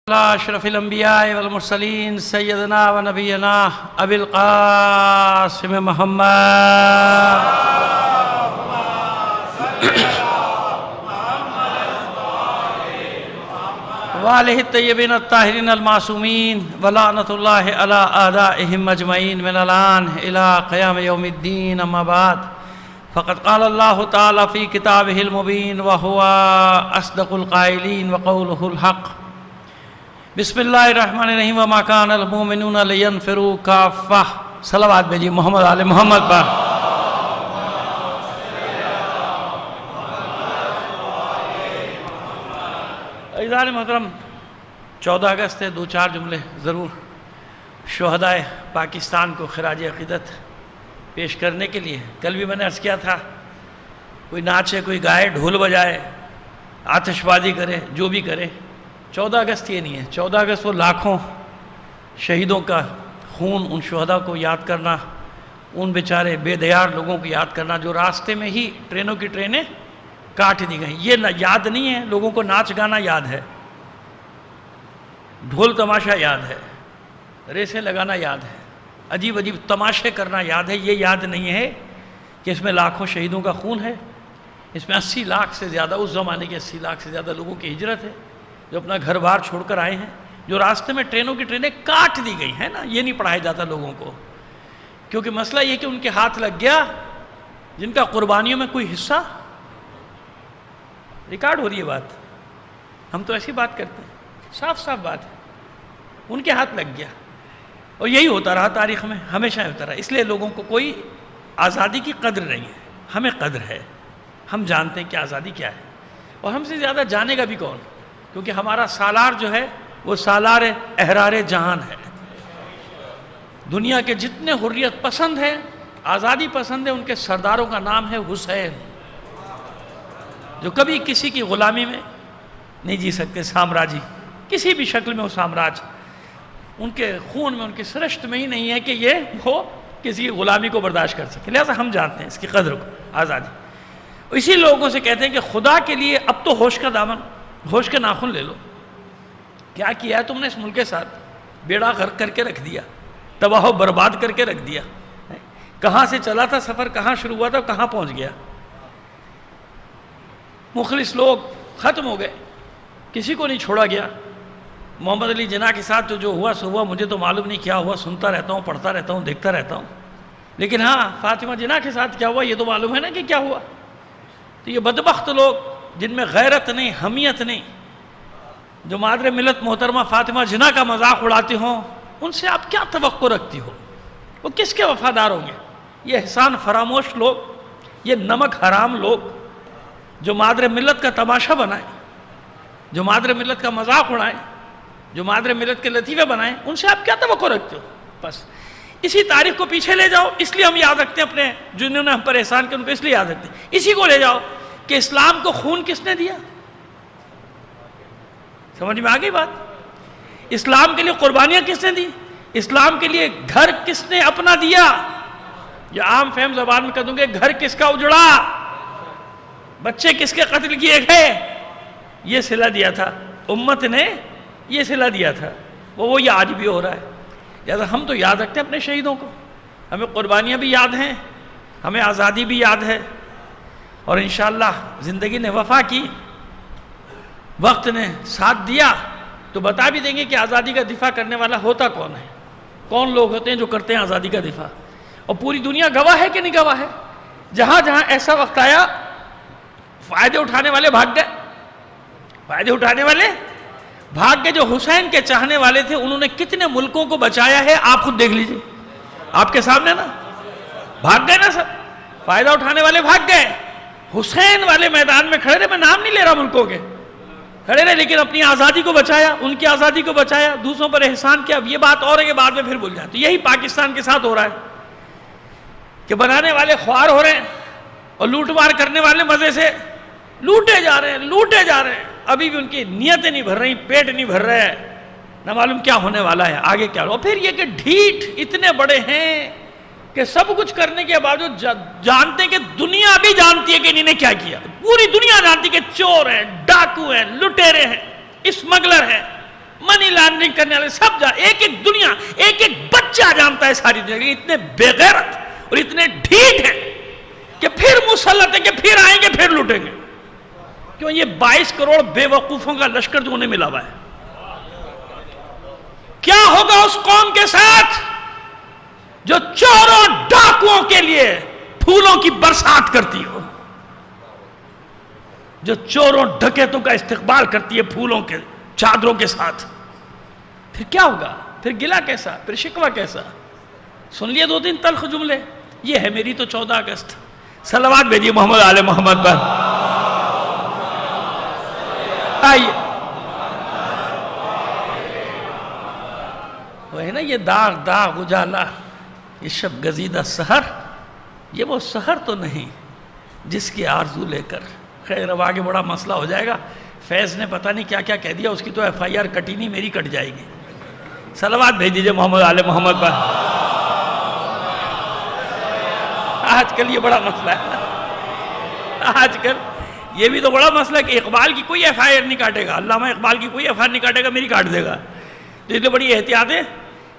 على أشرف الأنبياء والمرسلين سيدنا ونبينا أبي القاسم محمد وآله الطيبين الطاهرين المعصومين ولعنة الله على أعدائهم أجمعين من الآن إلى قيام يوم الدين. أما بعد فقد قال الله تعالى في كتابه المبين وهو أصدق القائلين وقوله الحق. بسم اللہ الرحمن الرحیم وما کان المؤمنون لینفروا کافہ. صلوات بھیجیے محمد آل محمد پر. عزیزان محترم، 14 اگست ہے، دو چار جملے ضرور شہدائے پاکستان کو خراج عقیدت پیش کرنے کے لیے. کل بھی میں نے عرض کیا تھا، کوئی ناچے، کوئی گائے، ڈھول بجائے، آتش بازی کرے، جو بھی کرے، 14 اگست یہ نہیں ہے. 14 اگست وہ لاکھوں شہیدوں کا خون، ان شہداء کو یاد کرنا، ان بیچارے بے دیار لوگوں کو یاد کرنا جو راستے میں ہی ٹرینوں کی ٹرینیں کاٹ دی گئیں. یہ یاد نہیں ہے لوگوں کو. ناچ گانا یاد ہے، ڈھول تماشا یاد ہے، ریسیں لگانا یاد ہے، عجیب عجیب تماشے کرنا یاد ہے. یہ یاد نہیں ہے کہ اس میں لاکھوں شہیدوں کا خون ہے، اس میں 80 لاکھ سے زیادہ، اس زمانے کے 80 لاکھ سے زیادہ لوگوں کی ہجرت ہے جو اپنا گھر بار چھوڑ کر آئے ہیں، جو راستے میں ٹرینوں کی ٹرینیں کاٹ دی گئی ہیں نا. یہ نہیں پڑھایا جاتا لوگوں کو، کیونکہ مسئلہ یہ کہ ان کے ہاتھ لگ گیا جن کا قربانیوں میں کوئی حصہ. ریکارڈ ہو رہی ہے بات، ہم تو ایسی بات کرتے ہیں، صاف صاف بات ہے. ان کے ہاتھ لگ گیا اور یہی ہوتا رہا تاریخ میں، ہمیشہ ہوتا رہا. اس لیے لوگوں کو کوئی آزادی کی قدر نہیں ہے. ہمیں قدر ہے، ہم جانتے ہیں کہ آزادی کیا ہے، اور ہم سے زیادہ جانے گا بھی کون، کیونکہ ہمارا سالار جو ہے وہ سالار احرار جہان ہے. دنیا کے جتنے حریت پسند ہیں، آزادی پسند ہیں، ان کے سرداروں کا نام ہے حسین، جو کبھی کسی کی غلامی میں نہیں جی سکتے. سامراجی کسی بھی شکل میں، وہ سامراج ان کے خون میں، ان کی سرشت میں ہی نہیں ہے کہ یہ وہ کسی غلامی کو برداشت کر سکے. لہذا ہم جانتے ہیں اس کی قدر کو، آزادی. اسی لوگوں سے کہتے ہیں کہ خدا کے لیے اب تو ہوش کا دامن، ہوش کے ناخن لے لو. کیا کیا ہے تم نے اس ملک کے ساتھ؟ بیڑا غرق کر کے رکھ دیا، تباہ و برباد کر کے رکھ دیا. کہاں سے چلا تھا سفر، کہاں شروع ہوا تھا، کہاں پہنچ گیا. مخلص لوگ ختم ہو گئے، کسی کو نہیں چھوڑا گیا. محمد علی جناح کے ساتھ جو ہوا سو ہوا، مجھے تو معلوم نہیں کیا ہوا. سنتا رہتا ہوں، پڑھتا رہتا ہوں، دیکھتا رہتا ہوں. لیکن ہاں، فاطمہ جناح کے ساتھ کیا ہوا یہ تو معلوم ہے نا کہ کیا ہوا. تو یہ بدبخت لوگ جن میں غیرت نہیں، حمیت نہیں، جو مادر ملت محترمہ فاطمہ جناح کا مذاق اڑاتے ہوں، ان سے آپ کیا توقع رکھتی ہو؟ وہ کس کے وفادار ہوں گے؟ یہ احسان فراموش لوگ، یہ نمک حرام لوگ جو مادر ملت کا تماشا بنائیں، جو مادر ملت کا مذاق اڑائیں، جو مادر ملت کے لطیفے بنائیں، ان سے آپ کیا توقع رکھتے ہو؟ بس اسی تاریخ کو پیچھے لے جاؤ. اس لیے ہم یاد رکھتے ہیں اپنے جنہوں نے ہم پر احسان کیا، ان کو اس لیے یاد رکھتے ہیں. اسی کو لے جاؤ کہ اسلام کو خون کس نے دیا. سمجھ میں آ گئی بات؟ اسلام کے لیے قربانیاں کس نے دی؟ اسلام کے لیے گھر کس نے اپنا دیا؟ یا عام فہم زبان میں کہہ دوں گے، گھر کس کا اجڑا، بچے کس کے قتل کیے گئے؟ یہ صلہ دیا تھا امت نے، یہ صلہ دیا تھا. وہ یہ آج بھی ہو رہا ہے. لہٰذا ہم تو یاد رکھتے ہیں اپنے شہیدوں کو. ہمیں قربانیاں بھی یاد ہیں، ہمیں آزادی بھی یاد ہے، اور انشاءاللہ زندگی نے وفا کی، وقت نے ساتھ دیا تو بتا بھی دیں گے کہ آزادی کا دفاع کرنے والا ہوتا کون ہے، کون لوگ ہوتے ہیں جو کرتے ہیں آزادی کا دفاع. اور پوری دنیا گواہ ہے کہ نہیں گواہ ہے. جہاں جہاں ایسا وقت آیا، فائدے اٹھانے والے بھاگ گئے، فائدے اٹھانے والے بھاگ گئے. جو حسین کے چاہنے والے تھے، انہوں نے کتنے ملکوں کو بچایا ہے آپ خود دیکھ لیجئے، آپ کے سامنے نا. بھاگ گئے نا سب، فائدہ اٹھانے والے بھاگ گئے. حسین والے میدان میں کھڑے رہے، میں نام نہیں لے رہا ملکوں کے، کھڑے رہے، لیکن اپنی آزادی کو بچایا، ان کی آزادی کو بچایا، دوسروں پر احسان کیا. اب یہ بات اور ہے کہ بعد میں پھر بھول جائیں. تو یہی پاکستان کے ساتھ ہو رہا ہے کہ بنانے والے خوار ہو رہے ہیں اور لوٹ مار کرنے والے مزے سے لوٹے جا رہے ہیں، لوٹے جا رہے ہیں. ابھی بھی ان کی نیتیں نہیں بھر رہی، پیٹ نہیں بھر رہے ہیں، نہ معلوم کیا ہونے والا ہے آگے کیا. اور پھر یہ کہ ڈھیٹ اتنے بڑے ہیں کہ سب کچھ کرنے کے باوجود جانتے ہیں کہ دنیا بھی جانتی ہے کہ انہوں نے کیا کیا. پوری دنیا جانتی ہے کہ چور ہیں، ڈاکو ہیں، لٹیرے ہیں، اسمگلر ہیں، منی لانڈرنگ کرنے والے سب ایک ایک دنیا، ایک ایک بچہ جانتا ہے ساری دنیا، اتنے بے غیرت اور اتنے ڈھیٹ ہیں کہ پھر مسلط ہیں کہ پھر آئیں گے پھر لوٹیں گے. کیوں؟ یہ 22 کروڑ بے وقوفوں کا لشکر جو انہیں ملا ہوا ہے. کیا ہوگا اس قوم کے ساتھ جو چوروں ڈاکوؤں کے لیے پھولوں کی برسات کرتی ہو، جو چوروں ڈکیتوں کا استقبال کرتی ہے پھولوں کے چادروں کے ساتھ؟ پھر کیا ہوگا؟ پھر گلہ کیسا؟ پھر شکوہ کیسا؟ سن لیے 2-3 تلخ جملے. یہ ہے میری تو 14 اگست. صلوات بھیجیے محمد آل محمد پر. آئیے وہ ہے نا یہ داغ داغ اجالا، یہ شب گزیدہ سحر، یہ وہ سحر تو نہیں جس کی آرزو لے کر. خیر اب آگے بڑا مسئلہ ہو جائے گا. فیض نے پتہ نہیں کیا کیا کہہ دیا، اس کی تو FIR کٹی نہیں، میری کٹ جائے گی. صلوات بھیج دیجئے محمد آل محمد پر. آج کل یہ بڑا مسئلہ ہے. آج کل یہ بھی تو بڑا مسئلہ ہے کہ اقبال کی کوئی FIR نہیں کاٹے گا، علامہ اقبال کی کوئی FIR نہیں کاٹے گا، میری کاٹ دے گا. تو اس لیے بڑی احتیاطیں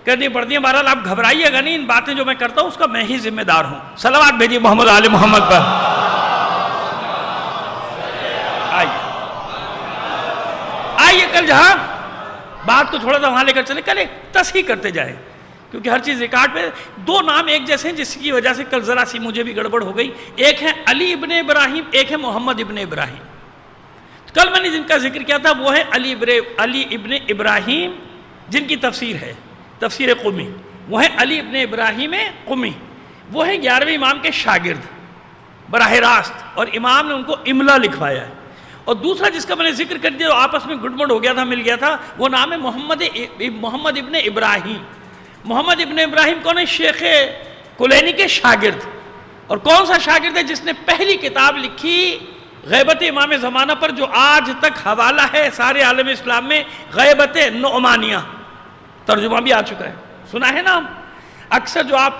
کرنی پڑتی ہیں. بہرحال آپ گھبرائیے گا نہیں، ان باتیں جو میں کرتا ہوں اس کا میں ہی ذمہ دار ہوں. صلوات بھیجیے محمد آل محمد پر. آئیے کل جہاں بات کو تھوڑا سا وہاں لے کر چلے، کل ایک تصحیح کرتے جائیں کیونکہ ہر چیز ریکارڈ پہ. 2 نام ایک جیسے ہیں جس کی وجہ سے کل ذرا سی مجھے بھی گڑبڑ ہو گئی. ایک ہے علی ابن ابراہیم، ایک ہے محمد ابن ابراہیم. کل میں نے جن کا ذکر کیا تھا وہ ہے علی ابن ابراہیم جن کی تفسیر ہے تفسیر قمی. وہ ہے علی ابن ابراہیم قمی. وہ ہیں 11ویں امام کے شاگرد براہ راست، اور امام نے ان کو املا لکھوایا ہے. اور دوسرا جس کا میں نے ذکر کر دیا آپس میں گڑبڑ ہو گیا تھا، مل گیا تھا، وہ نام ہے محمد ابن ابراہیم. محمد ابن ابراہیم کون ہے؟ شیخ کلینی کے شاگرد. اور کون سا شاگرد ہے؟ جس نے پہلی کتاب لکھی غیبت امام زمانہ پر، جو آج تک حوالہ ہے سارے عالم اسلام میں، غیبت نعمانیہ. ترجمہ بھی آ چکا ہے، سنا ہے نام. اکثر جو آپ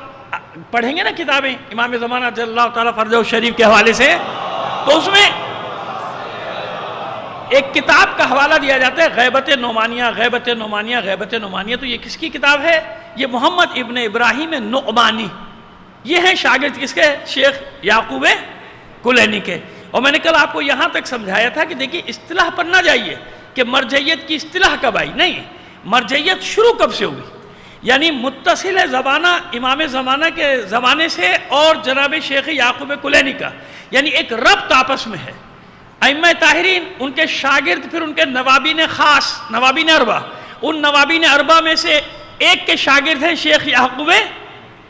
پڑھیں گے نا کتابیں امام زمانہ جل اللہ تعالیٰ فرجہ شریف کے حوالے سے، تو اس میں ایک کتاب کا حوالہ دیا جاتا ہے غیبت نعمانیہ، غیبت نعمانیہ، غیبت نعمانیہ. تو یہ کس کی کتاب ہے؟ یہ محمد ابن ابراہیم نعمانی. یہ ہیں شاگرد کس کے؟ شیخ یعقوب کلینی کے. اور میں نے کل آپ کو یہاں تک سمجھایا تھا کہ دیکھیے اصطلاح پر نہ جائیے کہ مرجعیت کی اصطلاح کب آئی. نہیں، مرجعیت شروع کب سے ہوئی؟ یعنی متصل ہے زبانہ امام زمانہ کے زمانے سے اور جناب شیخ یعقوب کلینی کا، یعنی ایک ربط آپس میں ہے. ائمہ طاہرین، ان کے شاگرد، پھر ان کے نوابین خاص، نوابین اربع. ان نوابین اربع میں سے ایک کے شاگرد ہیں شیخ یعقوب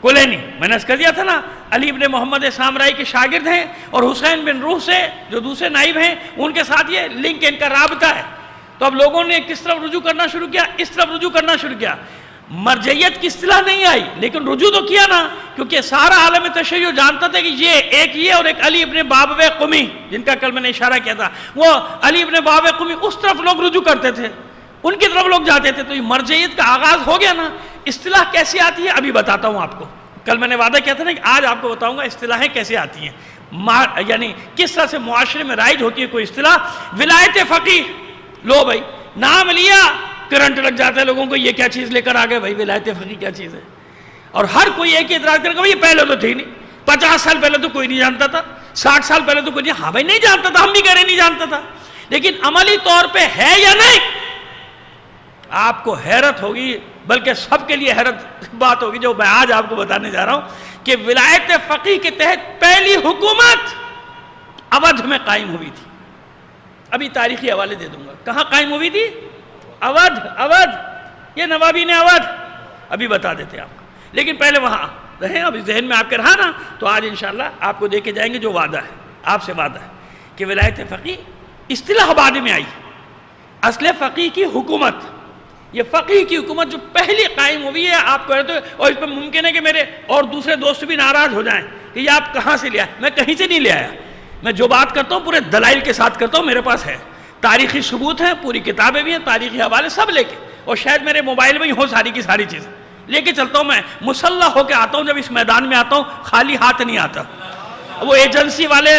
کلینی. میں نے اس کر دیا تھا نا، علی ابن محمد سامرائی کے شاگرد ہیں، اور حسین بن روح سے جو دوسرے نائب ہیں ان کے ساتھ یہ لنک، ان کا رابطہ ہے. تو اب لوگوں نے کس طرف رجوع کرنا شروع کیا؟ اس طرف رجوع کرنا شروع کیا. مرجعیت کی اصطلاح نہیں آئی لیکن رجوع تو کیا نا، کیونکہ سارا عالم تشیع جانتا تھا کہ یہ اور ایک علی ابن بابویہ قمی جن کا کل میں نے اشارہ کیا تھا، وہ علی ابن بابویہ قمی، اس طرف لوگ رجوع کرتے تھے، ان کی طرف لوگ جاتے تھے. تو یہ مرجعیت کا آغاز ہو گیا نا. اصطلاح کیسی آتی ہے ابھی بتاتا ہوں آپ کو. کل میں نے وعدہ کیا تھا نا کہ آج آپ کو بتاؤں گا اصطلاحیں کیسے آتی ہیں، یعنی کس طرح سے معاشرے میں رائج ہوتی ہے کوئی اصطلاح. ولایت فقیہ، لو بھائی نام لیا کرنٹ لگ جاتا ہے لوگوں کو، یہ کیا چیز لے کر آ گئے بھائی، ولایت فقیہ کیا چیز ہے. اور ہر کوئی ایک ہی اعتراض کرے گا، یہ پہلے تو تھی نہیں، 50 سال پہلے تو کوئی نہیں جانتا تھا، 60 سال پہلے تو کوئی نہیں. ہاں بھائی نہیں جانتا تھا، ہم بھی کہہ رہے نہیں جانتا تھا، لیکن عملی طور پہ ہے یا نہیں؟ آپ کو حیرت ہوگی، بلکہ سب کے لیے حیرت بات ہوگی جو میں آج آپ کو بتانے جا رہا ہوں کہ ولایت فقیہ کے تحت پہلی حکومت اودھ میں قائم ہوئی تھی. ابھی تاریخی حوالے دے دوں گا. کہاں قائم ہوئی تھی؟ اودھ، یہ نوابین اودھ ابھی بتا دیتے آپ کو. لیکن پہلے وہاں رہیں، ابھی ذہن میں آپ کے رہا نا، تو آج انشاءاللہ آپ کو دے کے جائیں گے جو وعدہ ہے، آپ سے وعدہ ہے کہ ولایت فقیہ اصطلاح بعد میں آئی. اصل فقیہ کی حکومت، یہ فقیہ کی حکومت جو پہلی قائم ہوئی ہے، آپ کہتے ہیں، اور اس پہ ممکن ہے کہ میرے اور دوسرے دوست بھی ناراض ہو جائیں کہ یہ آپ کہاں سے لے آئے. میں کہیں سے نہیں لے آیا، میں جو بات کرتا ہوں پورے دلائل کے ساتھ کرتا ہوں، میرے پاس ہے، تاریخی ثبوت ہیں، پوری کتابیں بھی ہیں، تاریخی حوالے سب لے کے، اور شاید میرے موبائل میں ہی ہو ساری کی ساری چیزیں لے کے چلتا ہوں. میں مسلح ہو کے آتا ہوں، جب اس میدان میں آتا ہوں خالی ہاتھ نہیں آتا. وہ ایجنسی والے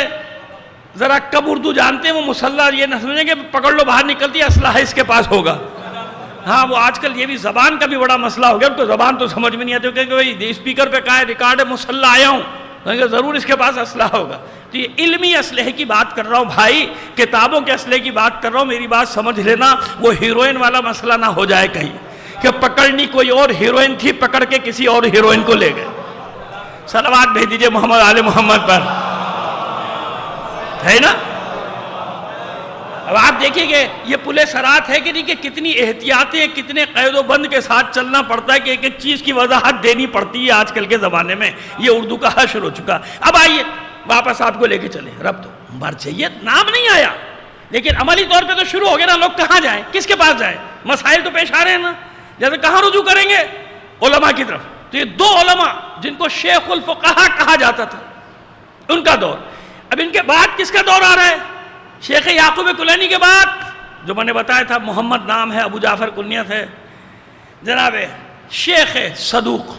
ذرا کم اردو جانتے ہیں، وہ مسلح یہ نہ سمجھیں کہ پکڑ لو باہر نکلتی ہے اسلحہ اس کے پاس ہوگا. ہاں وہ آج کل یہ بھی زبان کا بھی بڑا مسئلہ ہو گیا، ان کو زبان تو سمجھ میں نہیں آتی، کہ بھائی اسپیکر پہ کہا ہے ریکارڈ ہے مسلح آیا ہوں، کہ ضرور اس کے پاس اسلحہ ہوگا۔ تو یہ علمی اسلحے کی بات کر رہا ہوں بھائی، کتابوں کے اسلحے کی بات کر رہا ہوں، میری بات سمجھ لینا، وہ ہیروئن والا مسئلہ نہ ہو جائے کہیں کہ پکڑنی کوئی اور ہیروئن تھی، پکڑ کے کسی اور ہیروئن کو لے گئے۔ صلوات بھیج دیجئے محمد آل محمد پر، ہے نا؟ اب آپ دیکھیں کہ یہ پلے سرات ہے کہ نہیں، کہ کتنی احتیاطیں، کتنے قید و بند کے ساتھ چلنا پڑتا ہے، کہ ایک ایک چیز کی وضاحت دینی پڑتی ہے آج کل کے زمانے میں، یہ اردو کا حشر ہو چکا۔ اب آئیے واپس آپ کو لے کے چلیں، رب تو مرجعیت نام نہیں آیا، لیکن عملی طور پہ تو شروع ہو گیا نا، لوگ کہاں جائیں، کس کے پاس جائیں، مسائل تو پیش آ رہے ہیں نا، جیسے کہاں رجوع کریں گے؟ علماء کی طرف۔ تو یہ دو علماء جن کو شیخ الفقہاء کہا جاتا تھا، ان کا دور، اب ان کے بعد کس کا دور آ رہا ہے؟ شیخ یعقوب کلینی کے بعد، جو میں نے بتایا تھا محمد نام ہے، ابو جعفر کنیت ہے، جناب شیخ صدوق،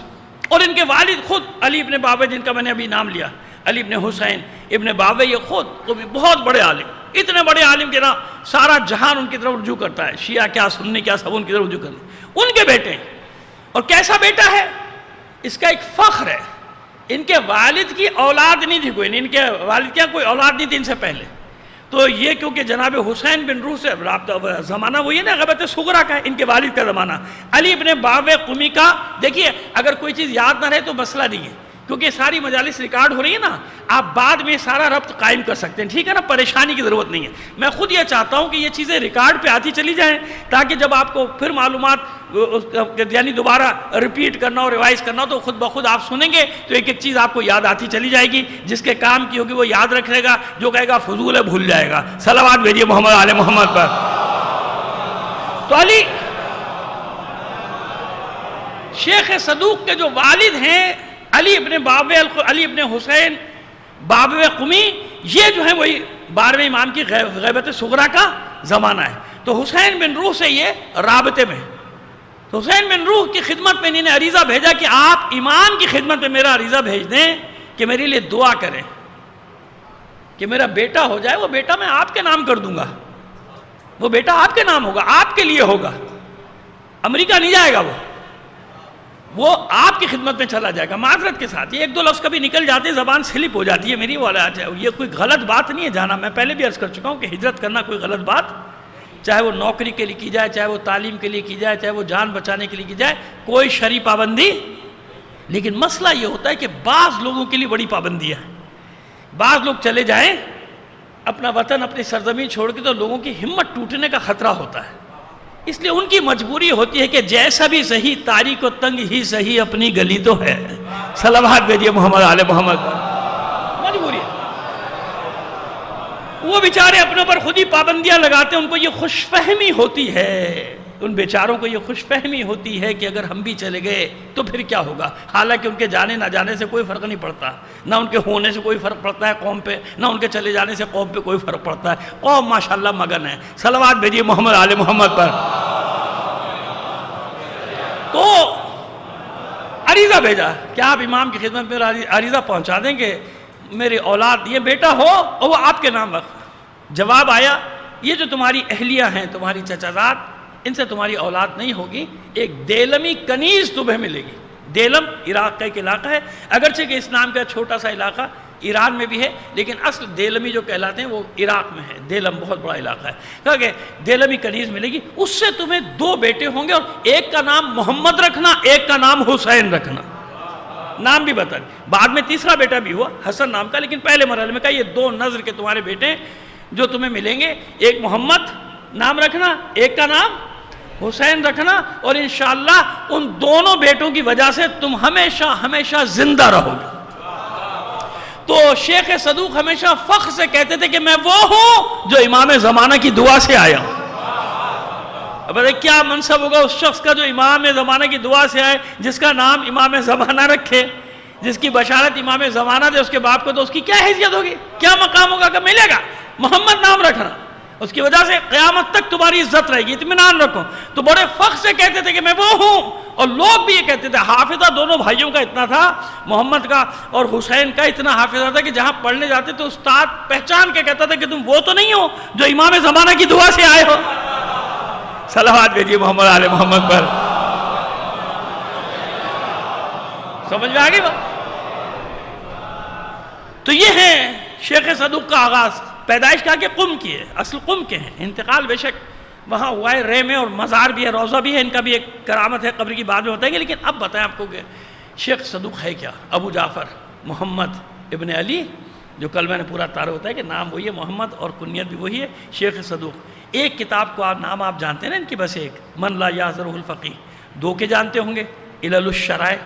اور ان کے والد خود علی ابن بابے، جن کا میں نے ابھی نام لیا، علی ابن حسین ابن بابے، یہ خود وہ بھی بہت بڑے عالم، اتنے بڑے عالم کہ نا سارا جہان ان کی طرف رجوع کرتا ہے، شیعہ کیا سنی کیا سب ان کی طرف رجوع کرتے ہیں، ان کے بیٹے ہیں۔ اور کیسا بیٹا ہے؟ اس کا ایک فخر ہے، ان کے والد کی اولاد نہیں تھی کوئی، ان کے والد کیا کوئی اولاد نہیں تھی ان سے پہلے، تو یہ کیونکہ جناب حسین بن روح سے رابطہ، زمانہ وہی ہے نا غیبت صغریٰ کا ہے، ان کے والد کا زمانہ، علی ابن بابے قمی کا۔ دیکھیے اگر کوئی چیز یاد نہ رہے تو مسئلہ نہیں ہے، کیونکہ ساری مجالس ریکارڈ ہو رہی ہے نا، آپ بعد میں سارا ربط قائم کر سکتے ہیں، ٹھیک ہے نا، پریشانی کی ضرورت نہیں ہے۔ میں خود یہ چاہتا ہوں کہ یہ چیزیں ریکارڈ پہ آتی چلی جائیں، تاکہ جب آپ کو پھر معلومات یعنی دوبارہ ریپیٹ کرنا اور ریوائز کرنا تو خود بخود آپ سنیں گے تو ایک ایک چیز آپ کو یاد آتی چلی جائے گی، جس کے کام کی ہوگی وہ یاد رکھے گا، جو کہے گا فضول ہے بھول جائے گا۔ صلوات بھیجیے محمد آل محمد پر۔ تو علی شیخ صدوق کے جو والد ہیں علی ابن حسین بابے قمی، یہ جو ہے وہی 12ویں امام کی غیبت صغریٰ کا زمانہ ہے۔ تو حسین بن روح سے یہ رابطے میں، تو حسین بن روح کی خدمت میں انہوں نے عریضہ بھیجا کہ آپ امام کی خدمت میں میرا عریضہ بھیج دیں کہ میرے لیے دعا کریں کہ میرا بیٹا ہو جائے، وہ بیٹا میں آپ کے نام کر دوں گا، وہ بیٹا آپ کے نام ہوگا، آپ کے لیے ہوگا، امریکہ نہیں جائے گا، وہ آپ کی خدمت میں چلا جائے گا۔ معذرت کے ساتھ یہ ایک دو لفظ کبھی نکل جاتے ہیں، زبان سلپ ہو جاتی ہے میری، یہ کوئی غلط بات نہیں ہے جانا، میں پہلے بھی عرض کر چکا ہوں کہ ہجرت کرنا کوئی غلط بات، چاہے وہ نوکری کے لیے کی جائے، چاہے وہ تعلیم کے لیے کی جائے، چاہے وہ جان بچانے کے لیے کی جائے، کوئی شرعی پابندی، لیکن مسئلہ یہ ہوتا ہے کہ بعض لوگوں کے لیے بڑی پابندی ہے، بعض لوگ چلے جائیں اپنا وطن اپنی سرزمین چھوڑ کے تو لوگوں کی ہمت ٹوٹنے کا خطرہ ہوتا ہے، اس لیے ان کی مجبوری ہوتی ہے کہ جیسا بھی صحیح، تاریک و تنگ ہی صحیح، اپنی گلی تو ہے۔ صلوات بھیجیے محمد آل محمد پر۔ مجبوری ہے، وہ بیچارے اپنے اوپر خود ہی پابندیاں لگاتے ہیں، ان کو یہ خوش فہمی ہوتی ہے، ان بیچاروں کو یہ خوش فہمی ہوتی ہے کہ اگر ہم بھی چلے گئے تو پھر کیا ہوگا، حالانکہ ان کے جانے نہ جانے سے کوئی فرق نہیں پڑتا، نہ ان کے ہونے سے کوئی فرق پڑتا ہے قوم پہ، نہ ان کے چلے جانے سے قوم پہ کوئی فرق پڑتا ہے، قوم ماشاءاللہ مگن ہے۔ صلوات بھیجیے محمد آل محمد پر۔ تو عریضہ بھیجا کہ آپ امام کی خدمت میں عریضہ پہنچا دیں کہ میری اولاد یہ بیٹا ہو اور وہ آپ کے نام وقف۔ جواب آیا یہ جو تمہاری اہلیہ ہیں، تمہاری چچازاد، ان سے تمہاری اولاد نہیں ہوگی، ایک دیلمی کنیز تمہیں ملے گی۔ دیلم عراق کا ایک علاقہ ہے، اگرچہ کہ اسلام کا چھوٹا سا علاقہ ایران میں بھی ہے، لیکن اصل دیلمی جو کہلاتے ہیں وہ عراق میں ہے، دیلم بہت بڑا علاقہ ہے۔ کہا کہ دیلمی کنیز ملے گی، اس سے تمہیں 2 بیٹے ہوں گے، اور ایک کا نام محمد رکھنا، ایک کا نام حسین رکھنا، نام بھی بتا دیں۔ بعد میں تیسرا بیٹا بھی ہوا حسن نام کا، لیکن پہلے مرحلے میں کہا یہ 2 نظر کے تمہارے بیٹے جو تمہیں ملیں گے، ایک محمد نام رکھنا، ایک کا نام حسین رکھنا، اور انشاءاللہ ان دونوں بیٹوں کی وجہ سے تم ہمیشہ ہمیشہ زندہ رہو گے۔ تو شیخ صدوق ہمیشہ فخر سے کہتے تھے کہ میں وہ ہوں جو امام زمانہ کی دعا سے آیا ہوں۔ اب کیا منصب ہوگا اس شخص کا جو امام زمانہ کی دعا سے آئے، جس کا نام امام زمانہ رکھے، جس کی بشارت امام زمانہ دے اس کے باپ کو، تو اس کی کیا حیثیت ہوگی، کیا مقام ہوگا کہ ملے گا۔ محمد نام رکھنا، اس کی وجہ سے قیامت تک تمہاری عزت رہے گی، اطمینان رکھو۔ تو بڑے فخر سے کہتے تھے کہ میں وہ ہوں، اور لوگ بھی یہ کہتے تھے۔ حافظہ دونوں بھائیوں کا اتنا تھا، محمد کا اور حسین کا اتنا حافظہ تھا کہ جہاں پڑھنے جاتے تو استاد پہچان کے کہتا تھا کہ تم وہ تو نہیں ہو جو امام زمانہ کی دعا سے آئے ہو۔ صلوات بھیجیے محمد آل محمد پر. سمجھ میں آگئی بات؟ تو یہ ہے شیخ صدوق کا آغاز. پیدائش کہا کہ قم کی ہے، اصل قم کے ہیں، انتقال بے شک وہاں ہوا ہے، رے میں، اور مزار بھی ہے، روضہ بھی ہے، ان کا بھی ایک کرامت ہے قبر کی، بعد میں بتائیں گے. لیکن اب بتائیں آپ کو کہ شیخ صدوق ہے کیا؟ ابو جعفر محمد ابن علی، جو کل میں نے پورا تعارف ہوتا ہے کہ نام وہی ہے محمد اور کنیت بھی وہی ہے، شیخ صدوق. ایک کتاب کو آپ نام آپ جانتے ہیں نا ان کی، بس ایک، من لا یعذرہ الفقیہ. دو کے جانتے ہوں گے، علل الشرائع.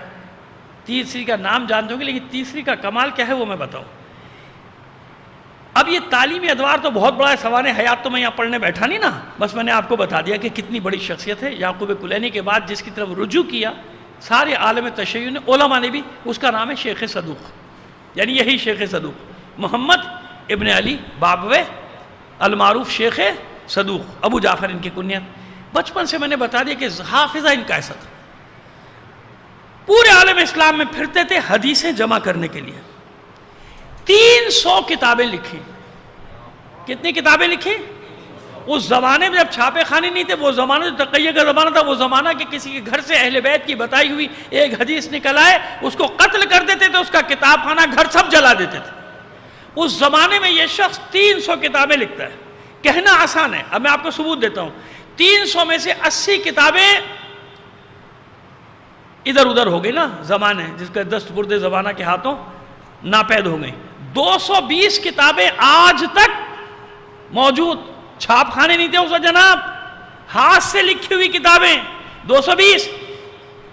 تیسری کا نام جانتے ہوں گے، لیکن تیسری کا کمال کیا ہے وہ میں بتاؤں. اب یہ تعلیمی ادوار تو بہت بڑا ہے، سوانح حیات تو میں یہاں پڑھنے بیٹھا نہیں نا، بس میں نے آپ کو بتا دیا کہ کتنی بڑی شخصیت ہے. یعقوب کلینی کے بعد جس کی طرف رجوع کیا سارے عالم تشیع نے، علماء نے بھی، اس کا نام ہے شیخ صدوق. یعنی یہی شیخ صدوق محمد ابن علی بابوے المعروف شیخ صدوق، ابو جعفر ان کی کنیت. بچپن سے میں نے بتا دیا کہ حافظہ ان کا ایسا تھا، پورے عالم اسلام میں پھرتے تھے حدیثیں جمع کرنے کے لیے. 300 کتابیں لکھی. کتنی کتابیں لکھی؟ اس زمانے میں جب چھاپے خانے نہیں تھے، وہ زمانہ جو تقیہ کا زمانہ تھا، وہ زمانہ کہ کسی کے گھر سے اہل بیت کی بتائی ہوئی ایک حدیث نکل آئے، اس کو قتل کر دیتے تھے، اس کا کتاب خانہ گھر سب جلا دیتے تھے. اس زمانے میں یہ شخص 300 کتابیں لکھتا ہے. کہنا آسان ہے، اب میں آپ کو ثبوت دیتا ہوں. 300 میں سے 80 کتابیں ادھر ادھر ہو گئی نا، زمانے جس کا دستبرد زمانہ کے ہاتھوں ناپید ہو گئی. 220 کتابیں آج تک موجود، چھاپ خانے نہیں تھے اس وقت جناب، ہاتھ سے لکھی ہوئی کتابیں 220.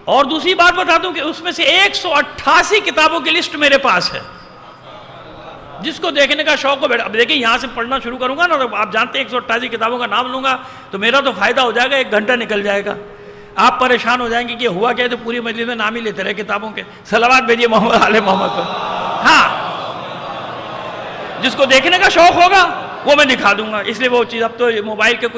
اور دوسری بات بتا دوں کہ اس میں سے 188 کتابوں کی لسٹ میرے پاس ہے. جس کو دیکھنے کا شوق ہو بیٹھا. اب دیکھیں یہاں سے پڑھنا شروع کروں گا نا، آپ جانتے ہیں 188 کتابوں کا نام لوں گا تو میرا تو فائدہ ہو جائے گا، 1 گھنٹہ نکل جائے گا. آپ پریشان ہو جائیں گے کہ ہوا کیا ہے، تو پوری مجلس میں نام ہی لیتے رہے کتابوں کے. صلوات بھیجیے محمد آل محمد پر. ہاں، جس کو دیکھنے کا شوق ہوگا وہ میں دکھا دوں گا. اس لیے وہ چیز، اب تو موبائل کے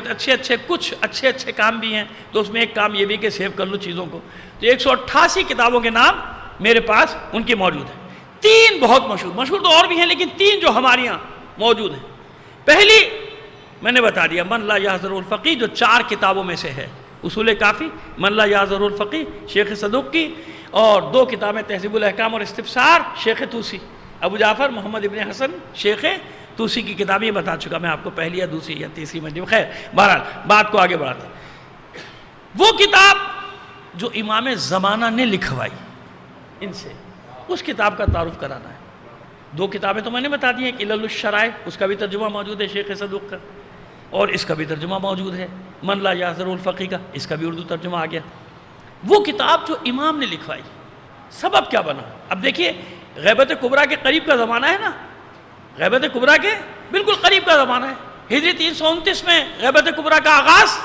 کچھ اچھے کام بھی ہیں، تو اس میں ایک کام یہ بھی کہ سیو کر لو چیزوں کو. تو 188 کتابوں کے نام میرے پاس ان کی موجود ہیں. 3 بہت مشہور تو اور بھی ہیں، لیکن 3 جو ہمارے یہاں موجود ہیں. پہلی میں نے بتا دیا، من لا یعذرہ الفقیہ، جو 4 کتابوں میں سے ہے. اصول کافی، من لا یعذرہ الفقیہ شیخ صدوق کی، اور 2 کتابیں تہذیب الاحکام اور استفسار شیخ طوسی. ابو جعفر محمد ابن حسن شیخ طوسی کی کتابیں یہ بتا چکا میں آپ کو، پہلی یا دوسری یا تیسری مجلس. خیر بہرحال بات کو آگے بڑھاتے ہیں. وہ کتاب جو امام زمانہ نے لکھوائی ان سے، اس کتاب کا تعارف کرانا ہے. 2 کتابیں تو میں نے بتا دی ہیں، علل الشرائع، اس کا بھی ترجمہ موجود ہے شیخ صدوق کا، اور اس کا بھی ترجمہ موجود ہے من لا یعذرہ الفقیہ کا، اس کا بھی اردو ترجمہ آ گیا. وہ کتاب جو امام نے لکھوائی، سبب کیا بنا؟ اب دیکھیے غیبت کبریٰ کے قریب کا زمانہ ہے نا، غیبت کبریٰ کے بالکل قریب کا زمانہ ہے. ہجری 329 میں غیبت کبریٰ کا آغاز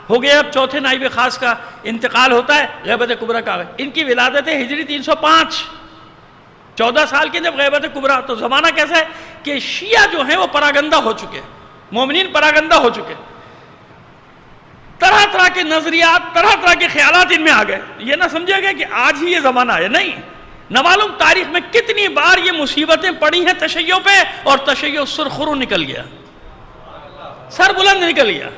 ہو گیا. اب چوتھے نائب خاص کا انتقال ہوتا ہے، غیبت کبریٰ کا آغاز. ان کی ولادت ہے ہجری 305، 14 سال کے جب غیبت کبریٰ. تو زمانہ کیسا ہے کہ شیعہ جو ہیں وہ پراگندہ ہو چکے، مومنین پراگندہ ہو چکے، طرح طرح کے نظریات، طرح طرح کے خیالات ان میں آ گئے. یہ نہ سمجھے گا کہ آج ہی یہ زمانہ ہے، نہیں. نہ معلوم تاریخ میں کتنی بار یہ مصیبتیں پڑی ہیں تشیع پہ، اور تشیع سرخرو نکل گیا، سر بلند نکل گیا،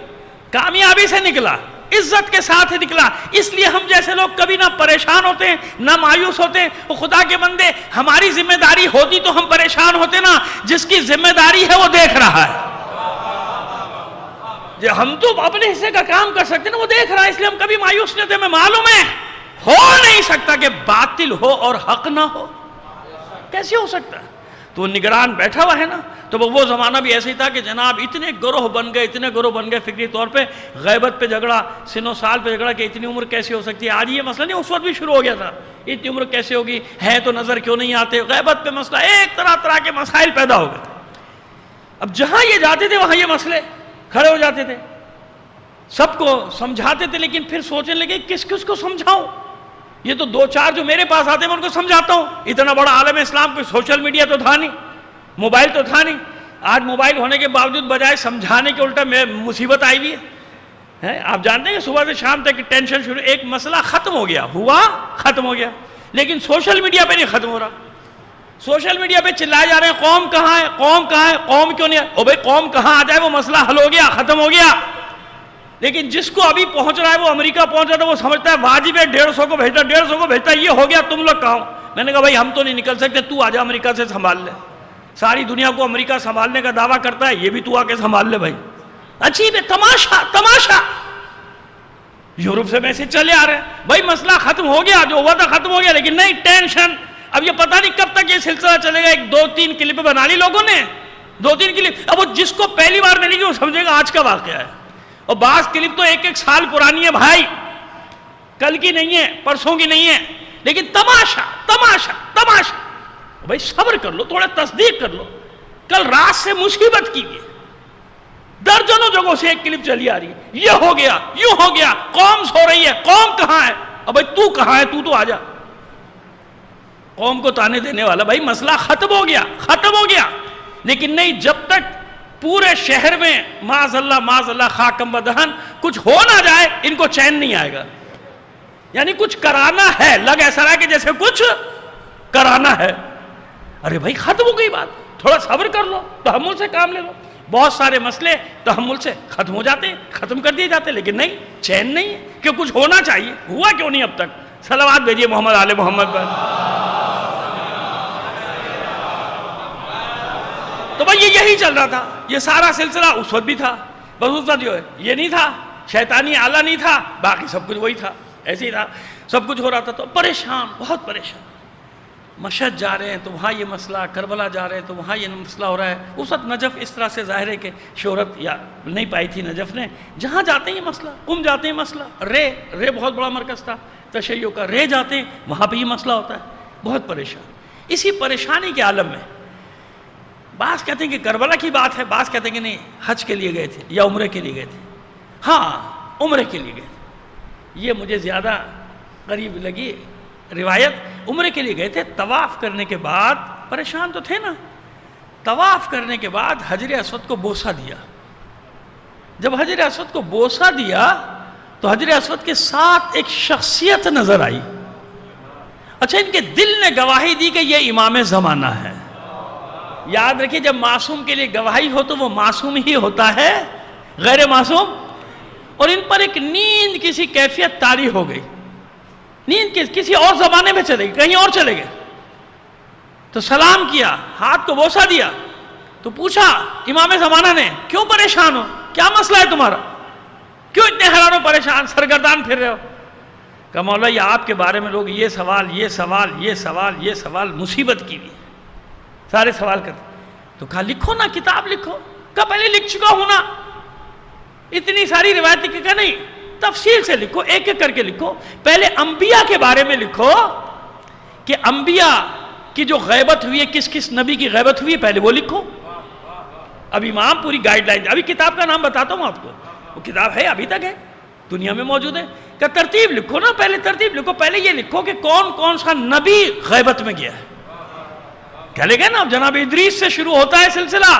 کامیابی سے نکلا، عزت کے ساتھ نکلا. اس لیے ہم جیسے لوگ کبھی نہ پریشان ہوتے ہیں نہ مایوس ہوتے ہیں. وہ خدا کے بندے، ہماری ذمہ داری ہوتی تو ہم پریشان ہوتے نا. جس کی ذمہ داری ہے وہ دیکھ رہا ہے. ہم تو اپنے حصے کا کام کر سکتے ہیں، وہ دیکھ رہا ہے، اس لیے ہم کبھی مایوس نہیں ہوتے. میں معلوم ہے ہو نہیں سکتا کہ باطل ہو اور حق نہ ہو، کیسے ہو سکتا ہے؟ تو نگران بیٹھا ہوا ہے نا. تو وہ زمانہ بھی ایسے ہی تھا کہ جناب اتنے گروہ بن گئے فکری طور پہ، غیبت پہ جھگڑا، سن و سال پہ جھگڑا کہ اتنی عمر کیسے ہو سکتی ہے. آج یہ مسئلہ نہیں، اس وقت بھی شروع ہو گیا تھا. اتنی عمر کیسے ہوگی، ہے تو نظر کیوں نہیں آتے، غیبت پہ مسئلہ، ایک طرح کے مسائل پیدا ہو گئے. اب جہاں یہ جاتے تھے وہاں یہ مسئلے کھڑے ہو جاتے تھے. سب کو سمجھاتے تھے، لیکن پھر سوچنے لگے کس کو سمجھاؤں. یہ تو 2-4 جو میرے پاس آتے ہیں میں ان کو سمجھاتا ہوں. اتنا بڑا عالم اسلام، کوئی سوشل میڈیا تو تھا نہیں، موبائل تو تھا نہیں. آج موبائل ہونے کے باوجود بجائے سمجھانے کے الٹا مصیبت آئی بھی ہے. آپ جانتے ہیں کہ صبح سے شام تک ٹینشن شروع، ایک مسئلہ ختم ہو گیا، ختم ہو گیا، لیکن سوشل میڈیا پہ نہیں ختم ہو رہا. سوشل میڈیا پہ چلائے جا رہے ہیں قوم کہاں ہے، قوم کہاں ہے، قوم کیوں نہیں ہے. او بھائی قوم کہاں آ جائے وہ مسئلہ حل ہو گیا، ختم ہو گیا. لیکن جس کو ابھی پہنچ رہا ہے وہ امریکہ پہنچ رہا ہے وہ سمجھتا ہے واجب ہے 150 کو بھیجتا 150 کو بھیجتا یہ ہو گیا تم لوگ کہاں ہو؟ میں نے کہا بھائی ہم تو نہیں نکل سکتے تو آ جا امریکہ سے سنبھال لے. ساری دنیا کو امریکہ سنبھالنے کا دعویٰ کرتا ہے یہ بھی تو آ کے سنبھال لے بھائی. عجیب ہے تماشا تماشا. یورپ سے میسج چلے آ رہے ہیں بھائی مسئلہ ختم ہو گیا جو ہوا تھا ختم ہو گیا لیکن نہیں ٹینشن. اب یہ پتہ نہیں کب تک یہ سلسلہ چلے گا. 2-3 کلپ بنا لی لوگوں نے 2-3 کلپ. اب وہ جس کو پہلی بار ملے گی وہ سمجھے گا آج کا واقعہ ہے. اور بعض کلپ تو 1-1 سال پرانی ہے بھائی کل کی نہیں ہے پرسوں کی نہیں ہے. لیکن تماشا تماشا تماشا. بھائی صبر کر لو تھوڑا تصدیق کر لو. کل رات سے مصیبت کی ہے درجنوں جگہوں سے ایک کلپ چلی آ رہی ہے یہ ہو گیا یوں ہو گیا قوم سو رہی ہے. قوم کہاں ہے؟ اب بھائی تو کہاں ہے؟ تو آ جا. قوم کو تانے دینے والا بھائی مسئلہ ختم ہو گیا لیکن نہیں جب تک پورے شہر میں معاذ اللہ خاکم بدہن کچھ ہو نہ جائے ان کو چین نہیں آئے گا. یعنی کچھ کرانا ہے لگ ایسا رہا کہ جیسے کچھ کرانا ہے. ارے بھائی ختم ہو گئی بات تھوڑا صبر کر لو تحمل سے کام لے لو. بہت سارے مسئلے تحمل سے ختم ہو جاتے ہیں ختم کر دیے جاتے ہیں لیکن نہیں چین نہیں ہے کہ کچھ ہونا چاہیے. ہوا کیوں نہیں اب تک؟ صلوات بھیجیے محمد آل محمد پر. تو بھائی یہی چل رہا تھا یہ سارا سلسلہ اس وقت بھی تھا. بس اس وقت جو ہے یہ نہیں تھا شیطانی آلہ نہیں تھا باقی سب کچھ وہی تھا ایسے ہی تھا سب کچھ ہو رہا تھا. تو پریشان بہت پریشان. مشہد جا رہے ہیں تو وہاں یہ مسئلہ کربلا جا رہے ہیں تو وہاں یہ مسئلہ ہو رہا ہے. اس وقت نجف اس طرح سے ظاہر ہے کہ شہرت یا نہیں پائی تھی نجف نے. جہاں جاتے ہیں یہ مسئلہ قم جاتے ہیں مسئلہ رے بہت بڑا مرکز تھا تشیع کا. رے جاتے ہیں وہاں پہ یہ مسئلہ ہوتا ہے. بہت پریشان. اسی پریشانی کے عالم میں بعض کہتے ہیں کہ کربلا کی بات ہے بعض کہتے ہیں کہ نہیں حج کے لیے گئے تھے یا عمرے کے لیے گئے تھے. ہاں عمرے کے لیے گئے تھے یہ مجھے زیادہ قریب لگی روایت. عمرے کے لیے گئے تھے طواف کرنے کے بعد پریشان تو تھے نا. طواف کرنے کے بعد حجر اسود کو بوسہ دیا. جب حجر اسود کو بوسہ دیا تو حجر اسود کے ساتھ ایک شخصیت نظر آئی. اچھا ان کے دل نے گواہی دی کہ یہ امام زمانہ ہے. یاد رکھیے جب معصوم کے لیے گواہی ہو تو وہ معصوم ہی ہوتا ہے غیر معصوم. اور ان پر ایک نیند کسی کیفیت طاری ہو گئی. نیند کسی اور زمانے میں چلے گئے کہیں اور چلے گئے. تو سلام کیا ہاتھ کو بوسہ دیا تو پوچھا امام زمانہ نے کیوں پریشان ہو کیا مسئلہ ہے تمہارا کیوں اتنے حیران و پریشان سرگردان پھر رہے ہو؟ کہ مولا یہ آپ کے بارے میں لوگ یہ سوال مصیبت کی بھی سارے سوال کرتے. تو کہا لکھو نا کتاب لکھو. کہا پہلے لکھ چکا ہوں نا اتنی ساری روایت لکھی. کہ نہیں تفصیل سے لکھو ایک ایک کر کے لکھو. پہلے انبیاء کے بارے میں لکھو کہ انبیاء کی جو غیبت ہوئی ہے کس کس نبی کی غیبت ہوئی ہے پہلے وہ لکھو. اب امام پوری گائیڈ لائن ابھی کتاب کا نام بتاتا ہوں آپ کو. وہ کتاب ہے ابھی تک ہے دنیا میں موجود ہے. کہ ترتیب لکھو نا پہلے ترتیب لکھو. پہلے یہ لکھو کہ کون کون سا نبی غیبت میں گیا ہے. کہہ لے گا نا اب جناب ادریس سے شروع ہوتا ہے سلسلہ.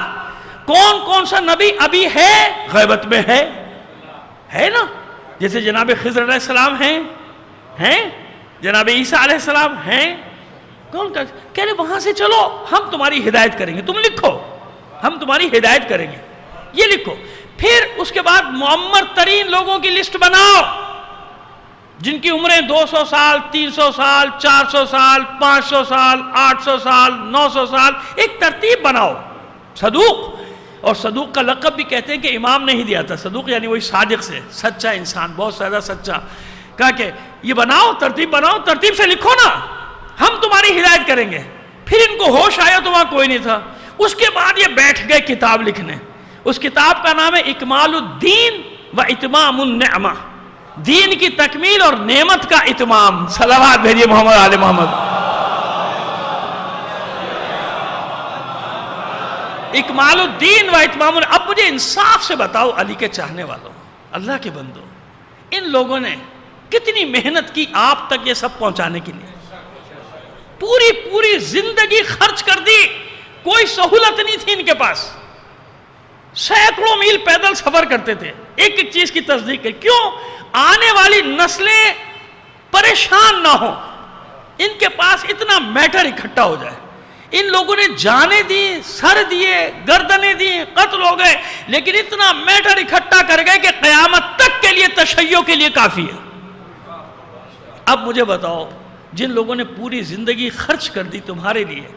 کون کون سا نبی ابھی ہے غیبت میں ہے نا. جیسے جناب خضر علیہ السلام ہیں جناب عیسیٰ علیہ السلام ہیں. کون کہہ رہے وہاں سے چلو ہم تمہاری ہدایت کریں گے. تم لکھو ہم تمہاری ہدایت کریں گے یہ لکھو. پھر اس کے بعد معمر ترین لوگوں کی لسٹ بناؤ جن کی عمریں 200 سال 300 سال 400 سال 500 سال 800 سال 900 سال. ایک ترتیب بناؤ. صدوق اور صدوق کا لقب بھی کہتے ہیں کہ امام نے ہی دیا تھا. صدوق یعنی وہی صادق سے سچا انسان بہت زیادہ سچا. کہا کہ یہ بناؤ ترتیب سے لکھو نا ہم تمہاری ہدایت کریں گے. پھر ان کو ہوش آیا تو وہاں کوئی نہیں تھا. اس کے بعد یہ بیٹھ گئے کتاب لکھنے. اس کتاب کا نام ہے اکمال الدین و اتمام النعمہ. دین کی تکمیل اور نعمت کا اتمام. صلوات بھیجیے محمد آل محمد. اکمال الدین و اتمام. اب مجھے انصاف سے بتاؤ علی کے چاہنے والوں اللہ کے بندو ان لوگوں نے کتنی محنت کی آپ تک یہ سب پہنچانے کے لیے. پوری زندگی خرچ کر دی. کوئی سہولت نہیں تھی ان کے پاس. سینکڑوں میل پیدل سفر کرتے تھے ایک ایک چیز کی تصدیق کر. کیوں؟ آنے والی نسلیں پریشان نہ ہوں. ان کے پاس اتنا میٹر اکٹھا ہو جائے. ان لوگوں نے جانیں دی سر دیے گردنیں دی قتل ہو گئے لیکن اتنا میٹر اکٹھا کر گئے کہ قیامت تک تشیع کے لیے کافی ہے۔ اب مجھے بتاؤ، جن لوگوں نے پوری زندگی خرچ کر دی تمہارے لیے